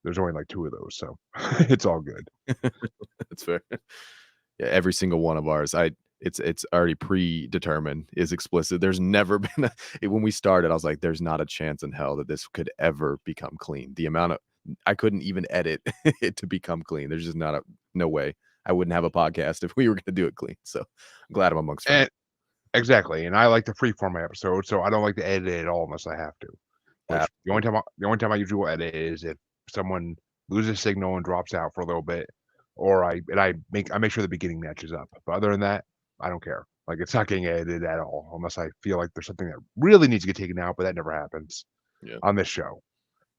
S1: there's only like 2 of those, so it's all good.
S2: That's fair. Yeah, every single one of ours, it's already predetermined, is explicit. There's never been when we started, I was like, "There's not a chance in hell that this could ever become clean." The amount of I couldn't even edit it to become clean. There's just no way. I wouldn't have a podcast if we were gonna do it clean. So I'm glad I'm amongst friends.
S1: And exactly, and I like to freeform my episodes, so I don't like to edit it at all unless I have to. Which the only time I usually will edit is if someone loses signal and drops out for a little bit, or I make sure the beginning matches up. But other than that, I don't care. Like, it's not getting edited at all unless I feel like there's something that really needs to get taken out, but that never happens
S2: Yeah.
S1: on this show.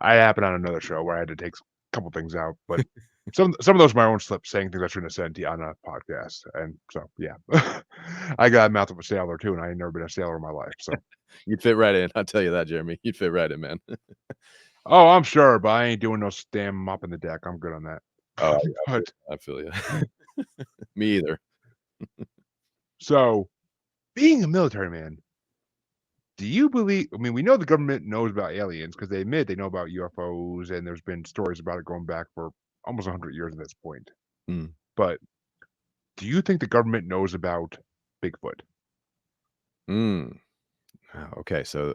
S1: I happened on another show where I had to take a couple things out, but some of those are my own slips, saying things I shouldn't have said on a podcast, and so yeah, I got a mouth of a sailor too, and I ain't never been a sailor in my life. So,
S2: You'd fit right in. I'll tell you that, Jeremy. You'd fit right in, man.
S1: oh, I'm sure, but I ain't doing no damn mopping the deck. I'm good on that.
S2: Oh,
S1: But
S2: I feel you. Me either.
S1: so, being a military man, do you believe? I mean, we know the government knows about aliens because they admit they know about UFOs, and there's been stories about it going back for almost 100 years at this point.
S2: Mm.
S1: But do you think the government knows about Bigfoot?
S2: Mm. Okay, so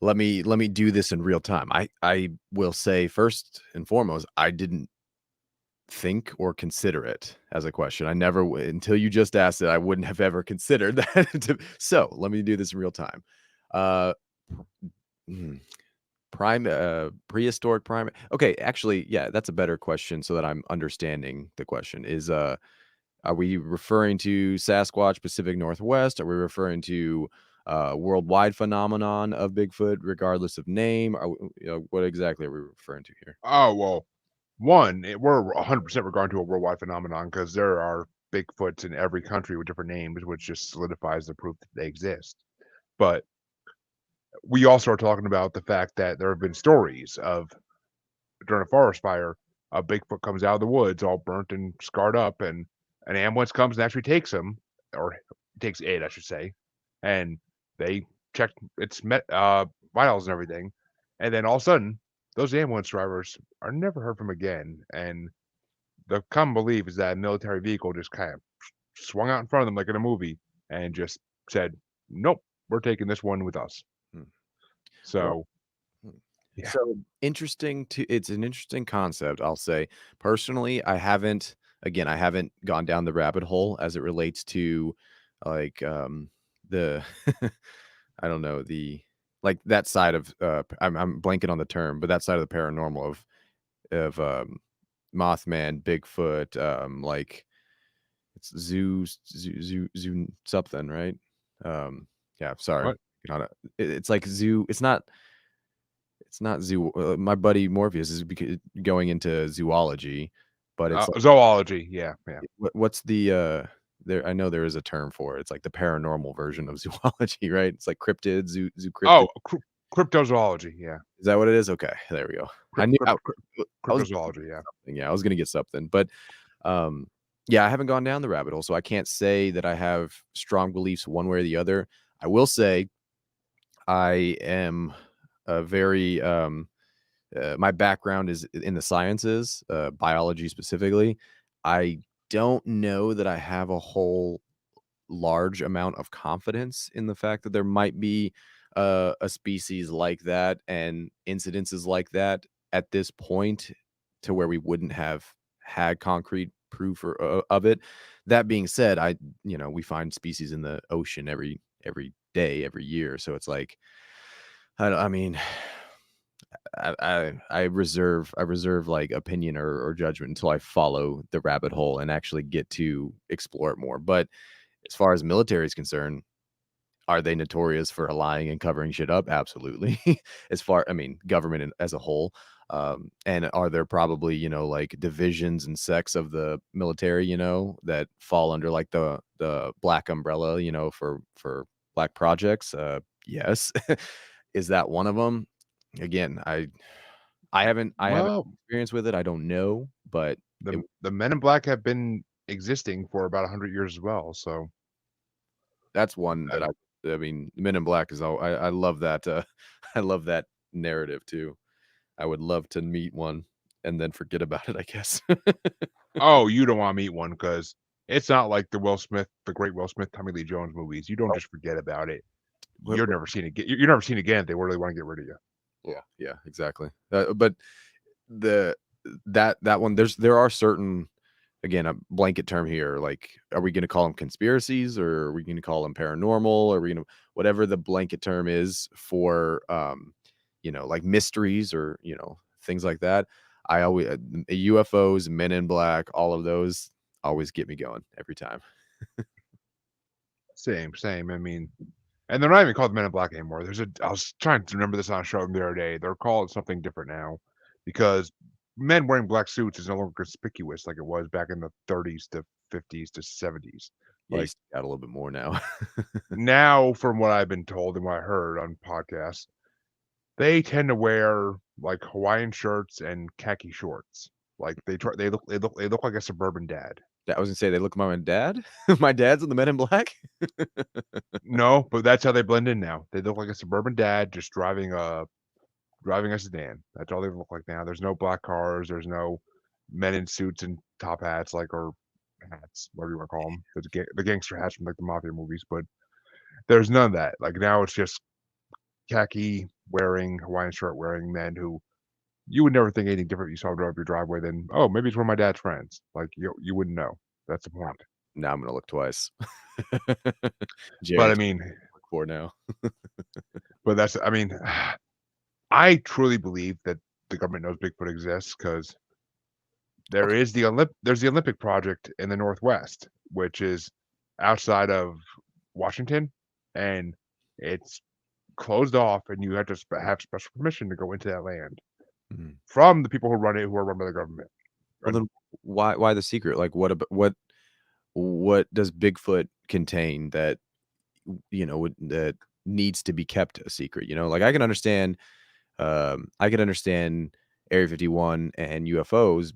S2: let me do this in real time. I will say first and foremost, I didn't think or consider it as a question. I never until you just asked it, I wouldn't have ever considered that. So let me do this in real time. Uh, hmm, prehistoric primate. Okay, actually, yeah, that's a better question. So that I'm understanding the question is, are we referring to Sasquatch, Pacific Northwest? Are we referring to worldwide phenomenon of Bigfoot, regardless of name? What exactly are we referring to here?
S1: Oh well, we're 100% regarding to a worldwide phenomenon because there are Bigfoots in every country with different names, which just solidifies the proof that they exist. But we also are talking about the fact that there have been stories of during a forest fire, a Bigfoot comes out of the woods all burnt and scarred up, and an ambulance comes and actually takes him, or takes it, I should say, and they check its vitals and everything, and then all of a sudden, those ambulance drivers are never heard from again. And the common belief is that a military vehicle just kind of swung out in front of them like in a movie and just said, "Nope, we're taking this one with us."
S2: Hmm. Well,
S1: So
S2: hmm.
S1: yeah,
S2: So interesting it's an interesting concept, I'll say. Personally, I haven't gone down the rabbit hole as it relates to like the I don't know, the like that side of I'm blanking on the term, but that side of the paranormal of Mothman, Bigfoot, like it's zoo something, right? Yeah, sorry.
S1: what?
S2: It's like zoo, it's not zoo. My buddy Morpheus is going into zoology, but it's like
S1: Zoology, yeah, yeah.
S2: what's the there. I know there is a term for it. It's like the paranormal version of zoology, right? It's like cryptid, zoo cryptid.
S1: Oh, cryptozoology. Yeah,
S2: Is that what it is? Okay, there we go. I knew I was
S1: cryptozoology. Yeah.
S2: something. Yeah, I was gonna get something, but um, yeah, I haven't gone down the rabbit hole, so I can't say that I have strong beliefs one way or the other. I will say I am a very my background is in the sciences, biology specifically. I don't know that I have a whole large amount of confidence in the fact that there might be a species like that and incidences like that at this point to where we wouldn't have had concrete proof of it. That being said, we find species in the ocean every day, every year. So it's like, I mean, I reserve like opinion or judgment until I follow the rabbit hole and actually get to explore it more. But as far as military is concerned, are they notorious for lying and covering shit up? Absolutely. Government as a whole. And are there probably, like divisions and sects of the military, that fall under like the black umbrella, for black projects? Yes. Is that one of them? Again, I haven't
S1: Well,
S2: experience with it. I don't know, but it
S1: the Men in Black have been existing for about 100 years as well. So
S2: that's one that
S1: uh,
S2: I mean, Men in Black is all I love that, I love that narrative too. I would love to meet one and then forget about it, I guess.
S1: oh, you don't want to meet one because it's not like the great Will Smith, Tommy Lee Jones movies. You don't
S2: Oh,
S1: just forget about it.
S2: what
S1: You're never seen again. You're never seen again if they really want to get rid of you.
S2: yeah, exactly. But the that one, there are certain, again, a blanket term here, like, are we gonna call them conspiracies, or are we gonna call them paranormal? Or are we gonna whatever the blanket term is for, like mysteries or, things like that. I always UFOs, Men in Black, all of those always get me going every time.
S1: Same. I mean, and they're not even called Men in Black anymore. I was trying to remember this on a show the other day. They're called something different now because men wearing black suits is no longer conspicuous like it was back in the 30s to 50s to 70s.
S2: Yeah, you
S1: Like
S2: stick out a little bit more now.
S1: now, from what I've been told and what I heard on podcasts, they tend to wear like Hawaiian shirts and khaki shorts. Like they look like a suburban dad.
S2: I was gonna say they look like my dad. My dad's in the Men in Black.
S1: No, but that's how they blend in now. They look like a suburban dad just driving a sedan. That's all they look like now. There's no black cars. There's no men in suits and top hats, or hats, whatever you want to call them. The gangster hats from like the mafia movies. But there's none of that. Like now, it's just khaki wearing, Hawaiian shirt wearing men who you would never think anything different. You saw them drive up your driveway, then oh, maybe it's one of my dad's friends. Like you wouldn't know. That's the point.
S2: Now I'm gonna look twice.
S1: But I
S2: Jerry's
S1: mean,
S2: look for now.
S1: but that's I mean, I truly believe that the government knows Bigfoot exists because
S2: Okay.
S1: there's the Olympic project in the Northwest, which is outside of Washington, and it's closed off, and you have to have special permission to go into that land
S2: Mhm.
S1: from the people who run it, who are run by the government.
S2: Well,
S1: And
S2: then why the secret? Like, what does Bigfoot contain that, that needs to be kept a secret? Like, I can understand Area 51 and UFOs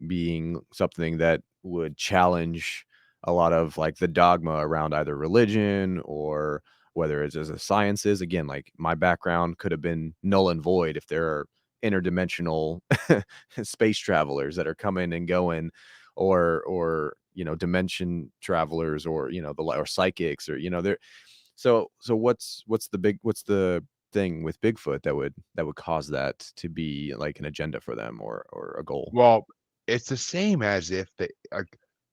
S2: being something that would challenge a lot of like the dogma around either religion or whether it's as a sciences. Again, like my background could have been null and void if there are interdimensional space travelers that are coming and going, or dimension travelers, or or psychics, or there. So what's the thing with Bigfoot that would cause that to be like an agenda for them, or a goal?
S1: well, it's the same as if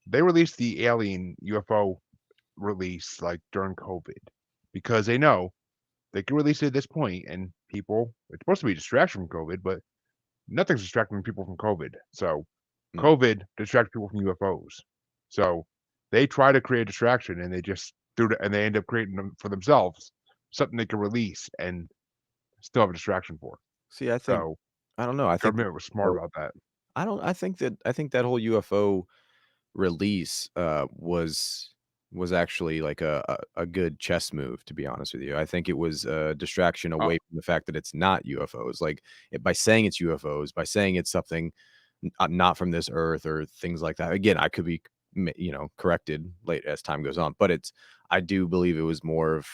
S1: they released the alien UFO release like during COVID because they know they can release it at this point, and people it's supposed to be a distraction from COVID, but nothing's distracting people from COVID. So
S2: Mm,
S1: COVID distracts people from UFOs. So they try to create a distraction, and they just and they end up creating them for themselves something they can release and still have a distraction for.
S2: see,
S1: So
S2: I don't know, I think
S1: government was smart about that.
S2: I think that whole UFO release, was was actually like a good chess move, to be honest with you. I think it was a distraction
S1: Oh,
S2: away from the fact that it's not UFOs. Like by saying it's UFOs, by saying it's something not from this earth or things like that. Again, I could be corrected late as time goes on, but I do believe it was more of,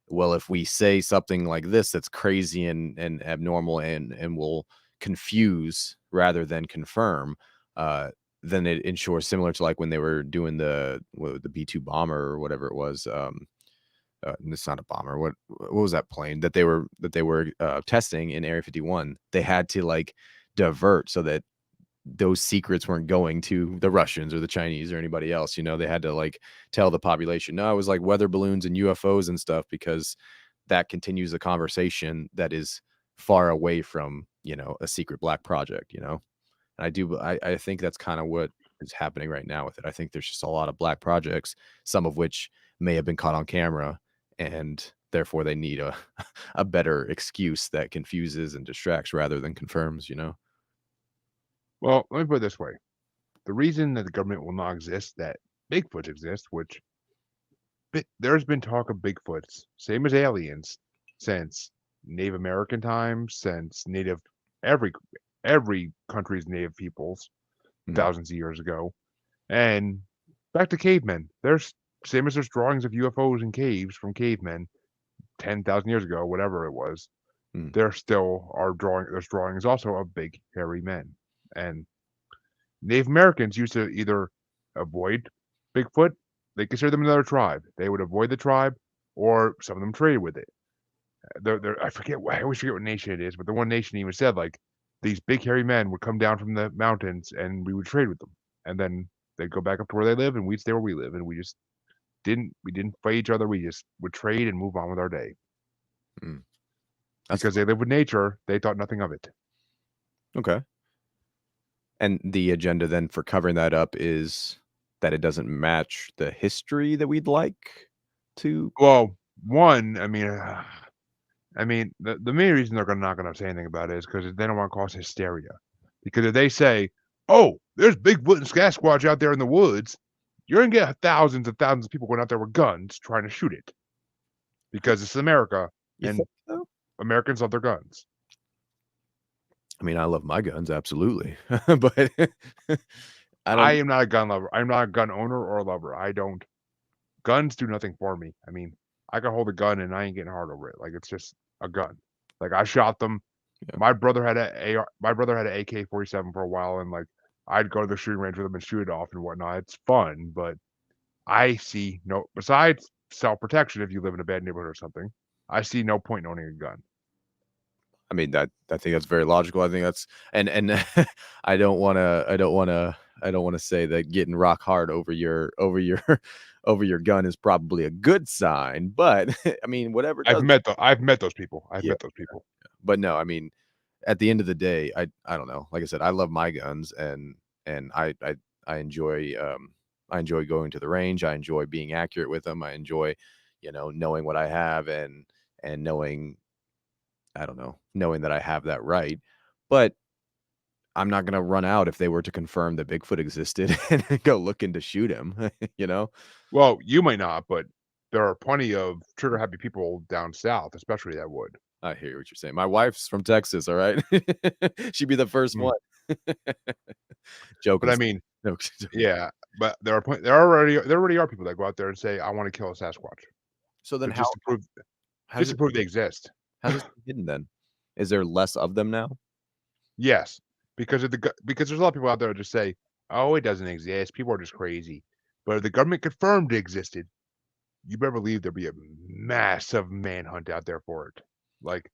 S2: well, if we say something like this that's crazy and abnormal and will confuse rather than confirm, uh, then it ensures, similar to like when they were doing the B-2 bomber or whatever it was. It's not a bomber. What was that plane that they were testing in Area 51? They had to like divert so that those secrets weren't going to the Russians or the Chinese or anybody else. They had to like tell the population, no, it was like weather balloons and UFOs and stuff, because that continues a conversation that is far away from, a secret black project. And I think that's kind of what is happening right now with it. I think there's just a lot of black projects, some of which may have been caught on camera, and therefore they need a a better excuse that confuses and distracts rather than confirms.
S1: well, let me put it this way. The reason that the government will not exist, that Bigfoot exists, which there's been talk of Bigfoots, same as aliens, since Native American times, since every every country's native peoples
S2: Mm,
S1: thousands of years ago, and back to cavemen. There's same as there's drawings of UFOs in caves from cavemen 10,000 years ago, whatever it was.
S2: mm,
S1: There still are there's drawings also of big hairy men, and Native Americans used to either avoid Bigfoot, they considered them another tribe. They would avoid the tribe, or some of them traded with it. I forget, I always forget what nation it is, but the one nation even said like these big hairy men would come down from the mountains and we would trade with them, and then they'd go back up to where they live and we'd stay where we live, and we didn't fight each other. We just would trade and move on with our day
S2: mm. That's
S1: because they live with nature. They thought nothing of it.
S2: okay. And the agenda then for covering that up is that it doesn't match the history that we'd like to.
S1: Well, one, the main reason they're not gonna say anything about it is because they don't want to cause hysteria. Because if they say, "Oh, there's Bigfoot and Sasquatch out there in the woods," you're gonna get thousands and thousands of people going out there with guns trying to shoot it. Because it's America,
S2: You
S1: and
S2: think so?
S1: Americans love their guns.
S2: I mean, I love my guns, absolutely. But I
S1: I
S2: don't.
S1: am not a gun lover. I'm not a gun owner or a lover. I don't. Guns do nothing for me. I can hold a gun and I ain't getting hard over it. Like it's just a gun. Like I shot them.
S2: Yeah.
S1: My brother had a AR. My brother had an AK-47 for a while, and like I'd go to the shooting range with him and shoot it off and whatnot. It's fun, but I see no. Besides self-protection, if you live in a bad neighborhood or something, I see no point in owning a gun.
S2: I mean, that I think that's very logical. I think that's and I don't wanna say that getting rock hard over your gun is probably a good sign, but I mean, whatever does.
S1: I've met those people. I've
S2: Yeah.
S1: met those people.
S2: But no, I mean, at the end of the day, I don't know. Like I said, I love my guns, and I I enjoy going to the range. I enjoy being accurate with them. I enjoy, knowing what I have, and knowing, I don't know, knowing that I have that right. But I'm not gonna run out if they were to confirm that Bigfoot existed and go looking to shoot him, you know?
S1: Well, you might not, but there are plenty of trigger-happy people down south, especially that would.
S2: I hear what you're saying. My wife's from Texas, all right? She'd be the first
S1: Mm.
S2: one.
S1: But
S2: Joking.
S1: I mean,
S2: No.
S1: yeah, but there already are people that go out there and say, "I want to kill a Sasquatch,"
S2: So then
S1: but
S2: how does
S1: just
S2: it
S1: to prove they exist.
S2: how's it hidden then? Is there less of them now?
S1: Yes, because there's a lot of people out there that just say, "Oh, it doesn't exist. People are just crazy." But if the government confirmed it existed, you better believe there'd be a massive manhunt out there for it. Like,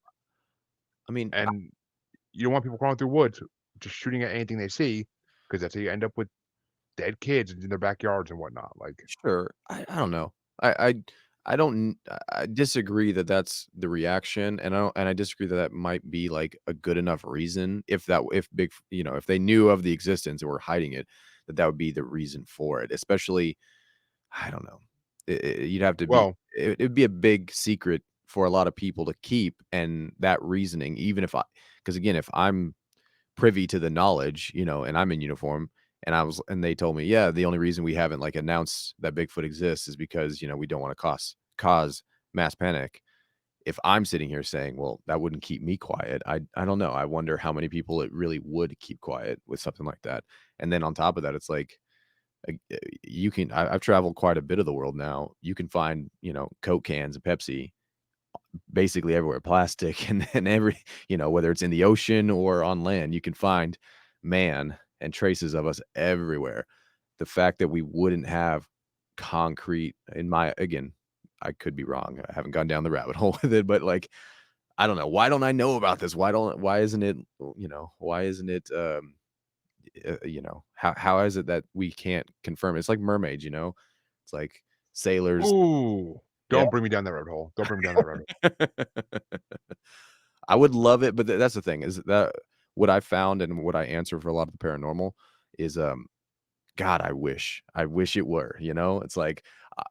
S2: I mean,
S1: and you don't want people crawling through woods just shooting at anything they see, because that's how you end up with dead kids in their backyards and whatnot. Like,
S2: sure. I don't know. I don't I disagree that that's the reaction, and I disagree that that might be like a good enough reason, if if they knew of the existence and were hiding it, that would be the reason for it. Especially, I don't know. You'd have to be.
S1: well,
S2: It'd be a big secret for a lot of people to keep, and that reasoning, even if because again, if I'm privy to the knowledge, and I'm in uniform, And they told me, yeah, the only reason we haven't like announced that Bigfoot exists is because, we don't want to cause mass panic. If I'm sitting here saying, well, that wouldn't keep me quiet, I don't know. I wonder how many people it really would keep quiet with something like that. And then on top of that, it's like, I've traveled quite a bit of the world now. You can find, Coke cans and Pepsi basically everywhere, plastic, and then whether it's in the ocean or on land, you can find man and traces of us everywhere. The fact that we wouldn't have concrete, again, I could be wrong. I haven't gone down the rabbit hole with it, but like, I don't know. Why don't I know about this? Why isn't it, why isn't it, how is it that we can't confirm it? It's like mermaids, it's like sailors.
S1: Ooh,
S2: Yeah.
S1: don't bring me down that rabbit hole. Don't bring me down that rabbit
S2: I would love it, but that's the thing is that what I found and what I answer for a lot of the paranormal is, God, I wish it were, It's like,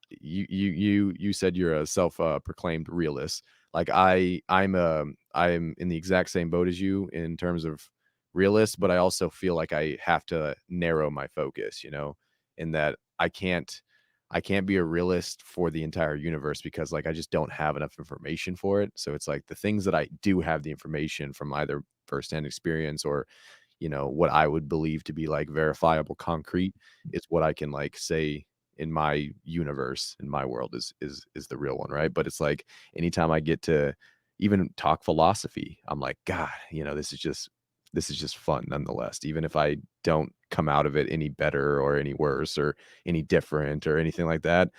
S2: you said you're a self, proclaimed realist. Like I'm in the exact same boat as you in terms of realist, but I also feel like I have to narrow my focus, in that I can't be a realist for the entire universe because like I just don't have enough information for it. So it's like the things that I do have the information from either firsthand experience or what I would believe to be like verifiable concrete is what I can like say in my universe, in my world is the real one, right? But it's like anytime I get to even talk philosophy, I'm like, God, this is just fun nonetheless. Even if I don't come out of it any better or any worse or any different or anything like that,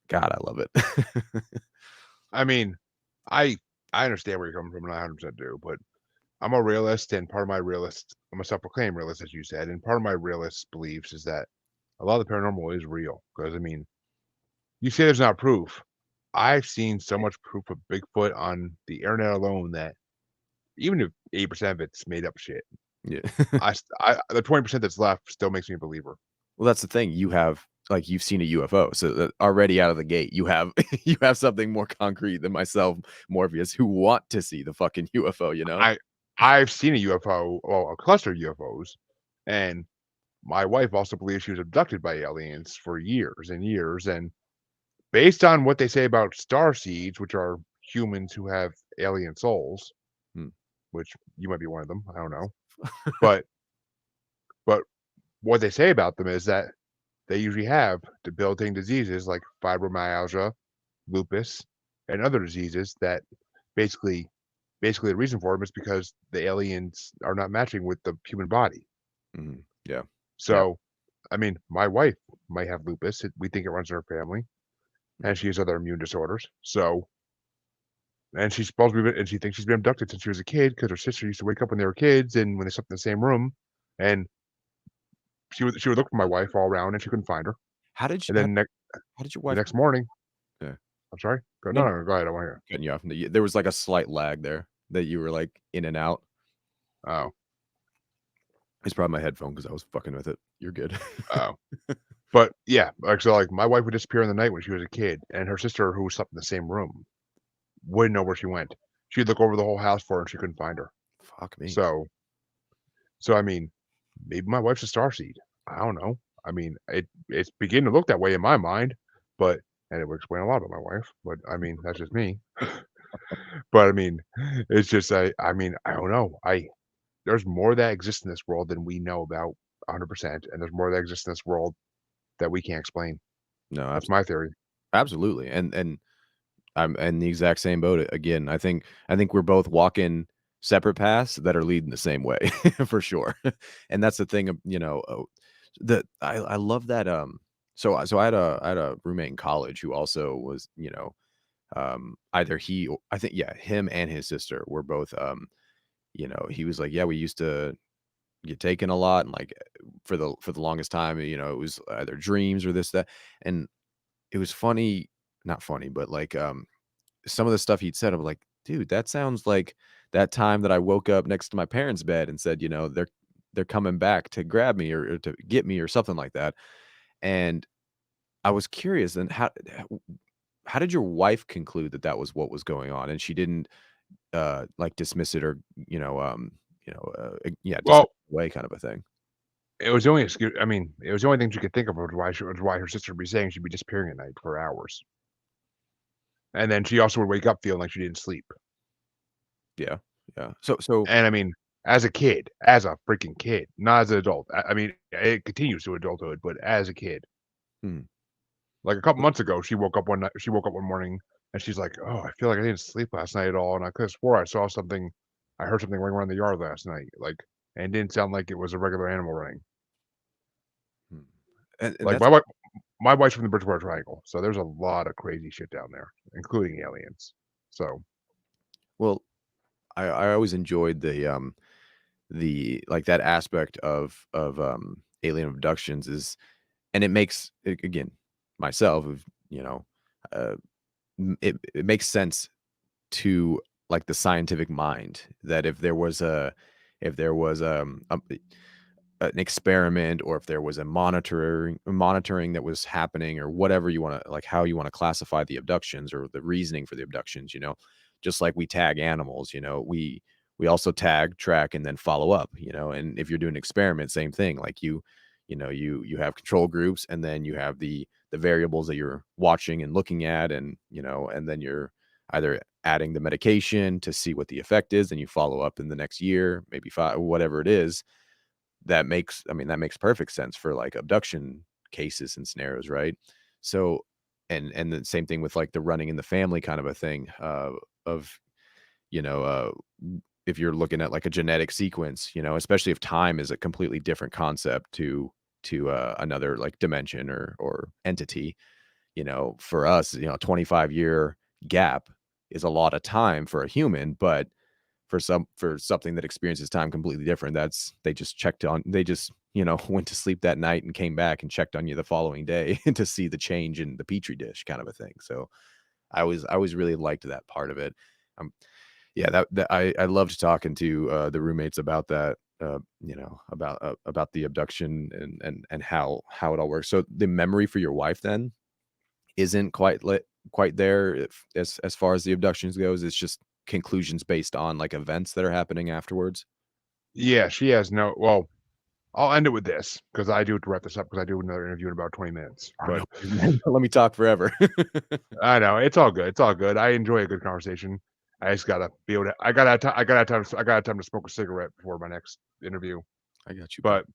S2: God, I love it.
S1: I mean, I I understand where you're coming from, and I 100% do, but I'm a realist, and part of my realist I'm a self-proclaimed realist, as you said, and part of my realist beliefs is that a lot of the paranormal is real. Because I mean, you say there's not proof. I've seen so much proof of Bigfoot on the internet alone that even if 80% of it's made up shit,
S2: Yeah.
S1: I the 20% that's left still makes me a believer.
S2: Well, that's the thing. You've seen a UFO, so that already out of the gate, you have you have something more concrete than myself, Morpheus, who want to see the fucking UFO.
S1: I I've seen a UFO, well, a cluster of UFOs, and my wife also believes she was abducted by aliens for years and years, and based on what they say about star seeds, which are humans who have alien souls,
S2: Hmm.
S1: which you might be one of them, I don't know. But but what they say about them is that they usually have debilitating diseases like fibromyalgia, lupus, and other diseases that basically basically the reason for them is because the aliens are not matching with the human body.
S2: Mhm. Yeah. Yeah.
S1: So, I mean, my wife might have lupus. We think it runs in her family, and she has other immune disorders. So, and she's supposed to be, and she thinks she's been abducted since she was a kid because her sister used to wake up when they were kids and when they slept in the same room, and she would look for my wife all around and she couldn't find her.
S2: How did you
S1: And
S2: how
S1: then
S2: how did your
S1: the
S2: wife
S1: next morning,
S2: Yeah.
S1: I'm sorry,
S2: No, no,
S1: no, go ahead. I want to hear.
S2: cutting you off. There was, like, a slight lag there that you were, like, in and out.
S1: Oh,
S2: It's probably my headphone because I was fucking with it. You're good.
S1: oh, but yeah, like so, like my wife would disappear in the night when she was a kid, and her sister, who slept in the same room, wouldn't know where she went. She'd look over the whole house for her and she couldn't find her.
S2: Fuck me.
S1: So, I mean, maybe my wife's a starseed. I don't know. I mean, it's beginning to look that way in my mind, but and it would explain a lot about my wife. But I mean, that's just me. But I mean, it's just I mean, I don't know. There's more that exists in this world than we know about 100%, and there's more that exists in this world that we can't explain.
S2: No,
S1: That's my theory.
S2: absolutely, and I'm in the exact same boat again. I think we're both walking separate paths that are leading the same way for sure. And that's the thing of, that I love that so I had a roommate in college who also was, either he or I think yeah, him and his sister were both he was like, yeah, we used to get taken a lot and like for the longest time, it was either dreams or this that and it was funny, not funny, but like some of the stuff he'd said, I'm like, dude, that sounds like that time that I woke up next to my parents' bed and said, they're coming back to grab me or to get me or something like that. And I was curious, and how did your wife conclude that that was what was going on, and she didn't like dismiss it or yeah, dismiss
S1: Well,
S2: it away, kind of a thing.
S1: it was the only excuse. I mean, it was the only thing she could think of was why her sister would be saying she'd be disappearing at night for hours, and then she also would wake up feeling like she didn't sleep.
S2: Yeah, yeah. So
S1: And I mean, as a kid, as a freaking kid, not as an adult. I mean, it continues to adulthood, but as a kid,
S2: hmm.
S1: like a couple months ago, she woke up one night. She woke up one morning and she's like, "Oh, I feel like I didn't sleep last night at all, and I could have swore I saw something. I heard something running around the yard last night, like, and it didn't sound like it was a regular animal running."
S2: Hmm. And
S1: Like
S2: that's
S1: my wife's from the Bridgewater Triangle, so there's a lot of crazy shit down there, including aliens. So
S2: well, I always enjoyed like that aspect of alien abductions is, and it makes again myself of uh, it makes sense to like the scientific mind that if there was an experiment, or if there was a monitoring that was happening, or whatever you want to, like, how you want to classify the abductions or the reasoning for the abductions, just like we tag animals, we also tag, track, and then follow up, and if you're doing an experiment, same thing, like you have control groups, and then you have the variables that you're watching and looking at, and and then you're either adding the medication to see what the effect is, and you follow up in the next year, maybe five, whatever it is. That makes perfect sense for, like, abduction cases and scenarios, right? So, and the same thing with, like, the running in the family kind of a thing, of, you know, if you're looking at, like, a genetic sequence, especially if time is a completely different concept to another, like, dimension or entity, for us, 25-year gap is a lot of time for a human, but for something that experiences time completely different, they just, went to sleep that night and came back and checked on you the following day to see the change in the petri dish kind of a thing. So I always really liked that part of it. Um, yeah, that I loved talking to the roommates about that. About the abduction and how it all works. So the memory for your wife then isn't quite there, as far as the abductions goes. It's just conclusions based on, like, events that are happening afterwards?
S1: yeah, she has no. Well, I'll end it with this because I do have to wrap this up because I do another interview in about 20 minutes.
S2: Oh,
S1: But
S2: no worries, man. Let me talk forever.
S1: I know it's all good. It's all good. I enjoy a good conversation. I just gotta be able to. I gotta have time. I gotta have time to smoke a cigarette before my next interview.
S2: I got you, bud.
S1: But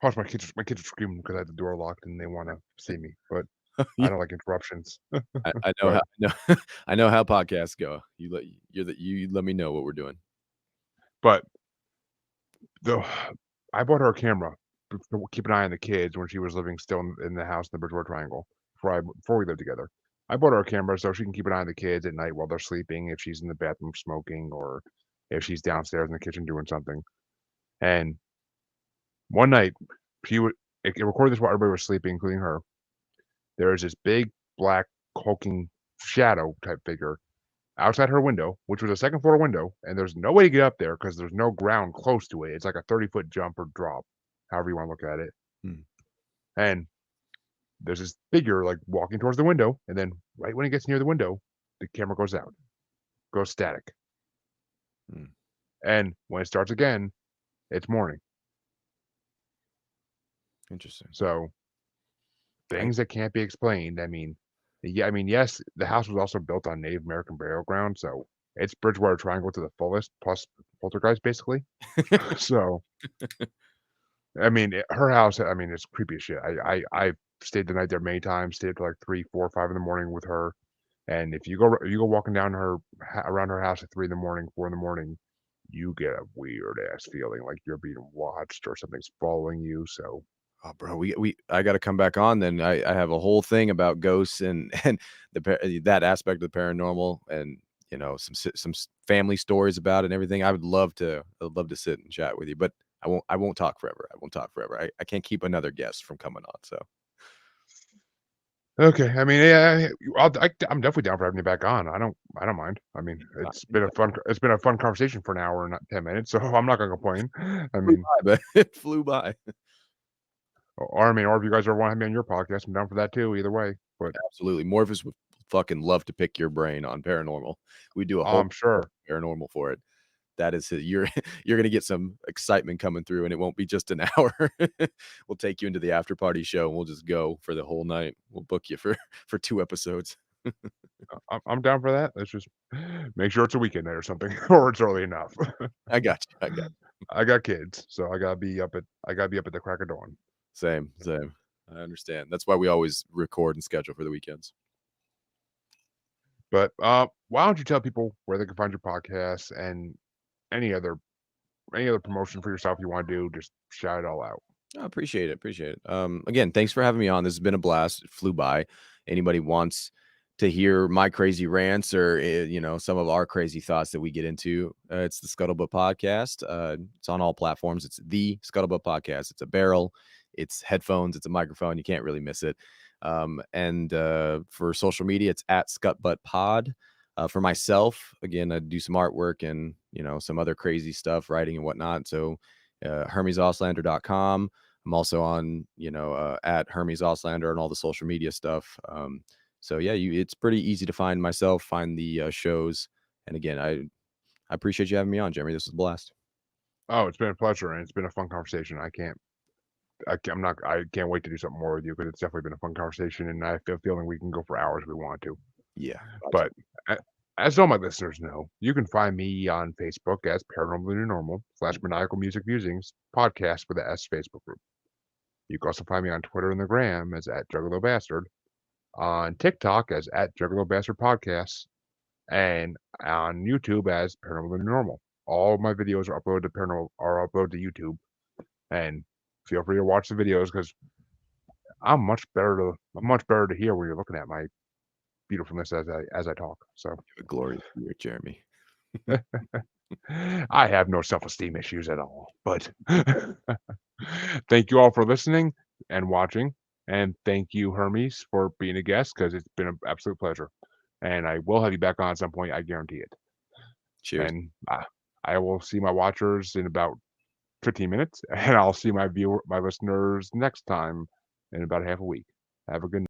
S1: plus, my kids are screaming because I have the door locked and they want to see me. But I
S2: Yeah,
S1: don't like interruptions.
S2: I know
S1: But
S2: I know how podcasts go. You let me know what we're doing.
S1: but the I bought her a camera to keep an eye on the kids when she was living still in the house in the Bridgewater Triangle before we lived together. I bought her a camera so she can keep an eye on the kids at night while they're sleeping, if she's in the bathroom smoking or if she's downstairs in the kitchen doing something. And one night, she would it recorded this while everybody was sleeping, including her. There was this big, black, hulking shadow type figure outside her window, which was a second floor window, and there's no way to get up there because there's no ground close to it. It's like a 30-foot jump or drop, however you wanna look at it.
S2: Mm,
S1: And there's this figure, like, walking towards the window, and then right when it gets near the window, the camera goes out, goes static.
S2: mm.
S1: And when it starts again, it's morning.
S2: Interesting.
S1: So,
S2: I
S1: things that can't be explained, I mean, yeah, I mean, yes, the house was also built on Native American burial ground, so it's Bridgewater Triangle to the fullest, plus poltergeist, basically. So, I mean, her house, I mean, it's creepy as shit. I stayed the night there many times, stayed till, like, 3, 4, 5 in the morning with her, and if you go walking down around her house at 3 in the morning, 4 in the morning, you get a weird ass feeling like you're being watched or something's following you, so
S2: Oh, bro, we I gotta come back on then. I have a whole thing about ghosts and and that aspect of the paranormal, and, family stories about it and everything. I'd love to sit and chat with you, but I won't talk forever. I won't talk forever. I can't keep another guest from coming on, so
S1: okay, I mean, yeah, I'm definitely down for having you back on. I don't mind. I mean,
S2: uh,
S1: it's been a fun conversation for an hour and not 10 minutes, so I'm not gonna complain. I
S2: flew
S1: mean,
S2: by, but it flew by.
S1: or I mean, or if you guys ever wanna have me on your podcast, I'm down for that too, either way. But
S2: Absolutely. More of us would fucking love to pick your brain on paranormal. We do a whole
S1: I'm sure.
S2: paranormal for it. that is you're you're gonna get some excitement coming through, and it won't be just an hour. We'll take you into the after party show, and we'll just go for the whole night. We'll book you for 2 episodes.
S1: I'm down for that. Let's just make sure it's a weekend night or something, or it's early enough.
S2: I got you. I got
S1: I got kids, so I gotta be up at the crack of dawn.
S2: same, same. I understand. That's why we always record and schedule for the weekends.
S1: But why don't you tell people where they can find your podcast and any other promotion for yourself you want to do? Just shout it all out.
S2: I appreciate it. Appreciate it. Again, thanks for having me on. This has been a blast. It flew by. Anybody wants to hear my crazy rants or some of our crazy thoughts that we get into, it's the Scuttlebutt Podcast. It's on all platforms. It's the Scuttlebutt Podcast. It's a barrel. It's headphones. It's a microphone. You can't really miss it. And for social media, it's at Scuttlebutt Pod. For myself, again, I do some artwork and some other crazy stuff, writing and whatnot. So HermesAuslander.com. I'm also on, at Hermes Auslander and all the social media stuff. So yeah, it's pretty easy to find myself, find the shows. And again, I appreciate you having me on, Jeremy. This was a blast.
S1: Oh, it's been a pleasure, and it's been a fun conversation. I can't wait to do something more with you because it's definitely been a fun conversation, and I feel feeling we can go for hours if we want to.
S2: Yeah.
S1: But as all my listeners know, you can find me on Facebook as Paranormal the New Normal / Maniacal Music Musings Podcast with the S Facebook group. You can also find me on Twitter and the Gram as at Juggalo Bastard, on TikTok as at Juggalo Bastard Podcasts, and on YouTube as Paranormal the New Normal. All of my videos are uploaded to YouTube, and feel free to watch the videos because I'm much better to hear when you're looking at my beautifulness as I talk. So
S2: A glorious year, Jeremy.
S1: I have no self-esteem issues at all. But thank you all for listening and watching, and thank you, Hermes, for being a guest because it's been an absolute pleasure. And I will have you back on at some point. I guarantee it.
S2: Cheers.
S1: And I will see my watchers in about 15 minutes, and I'll see my listeners next time in about half a week. Have a good night.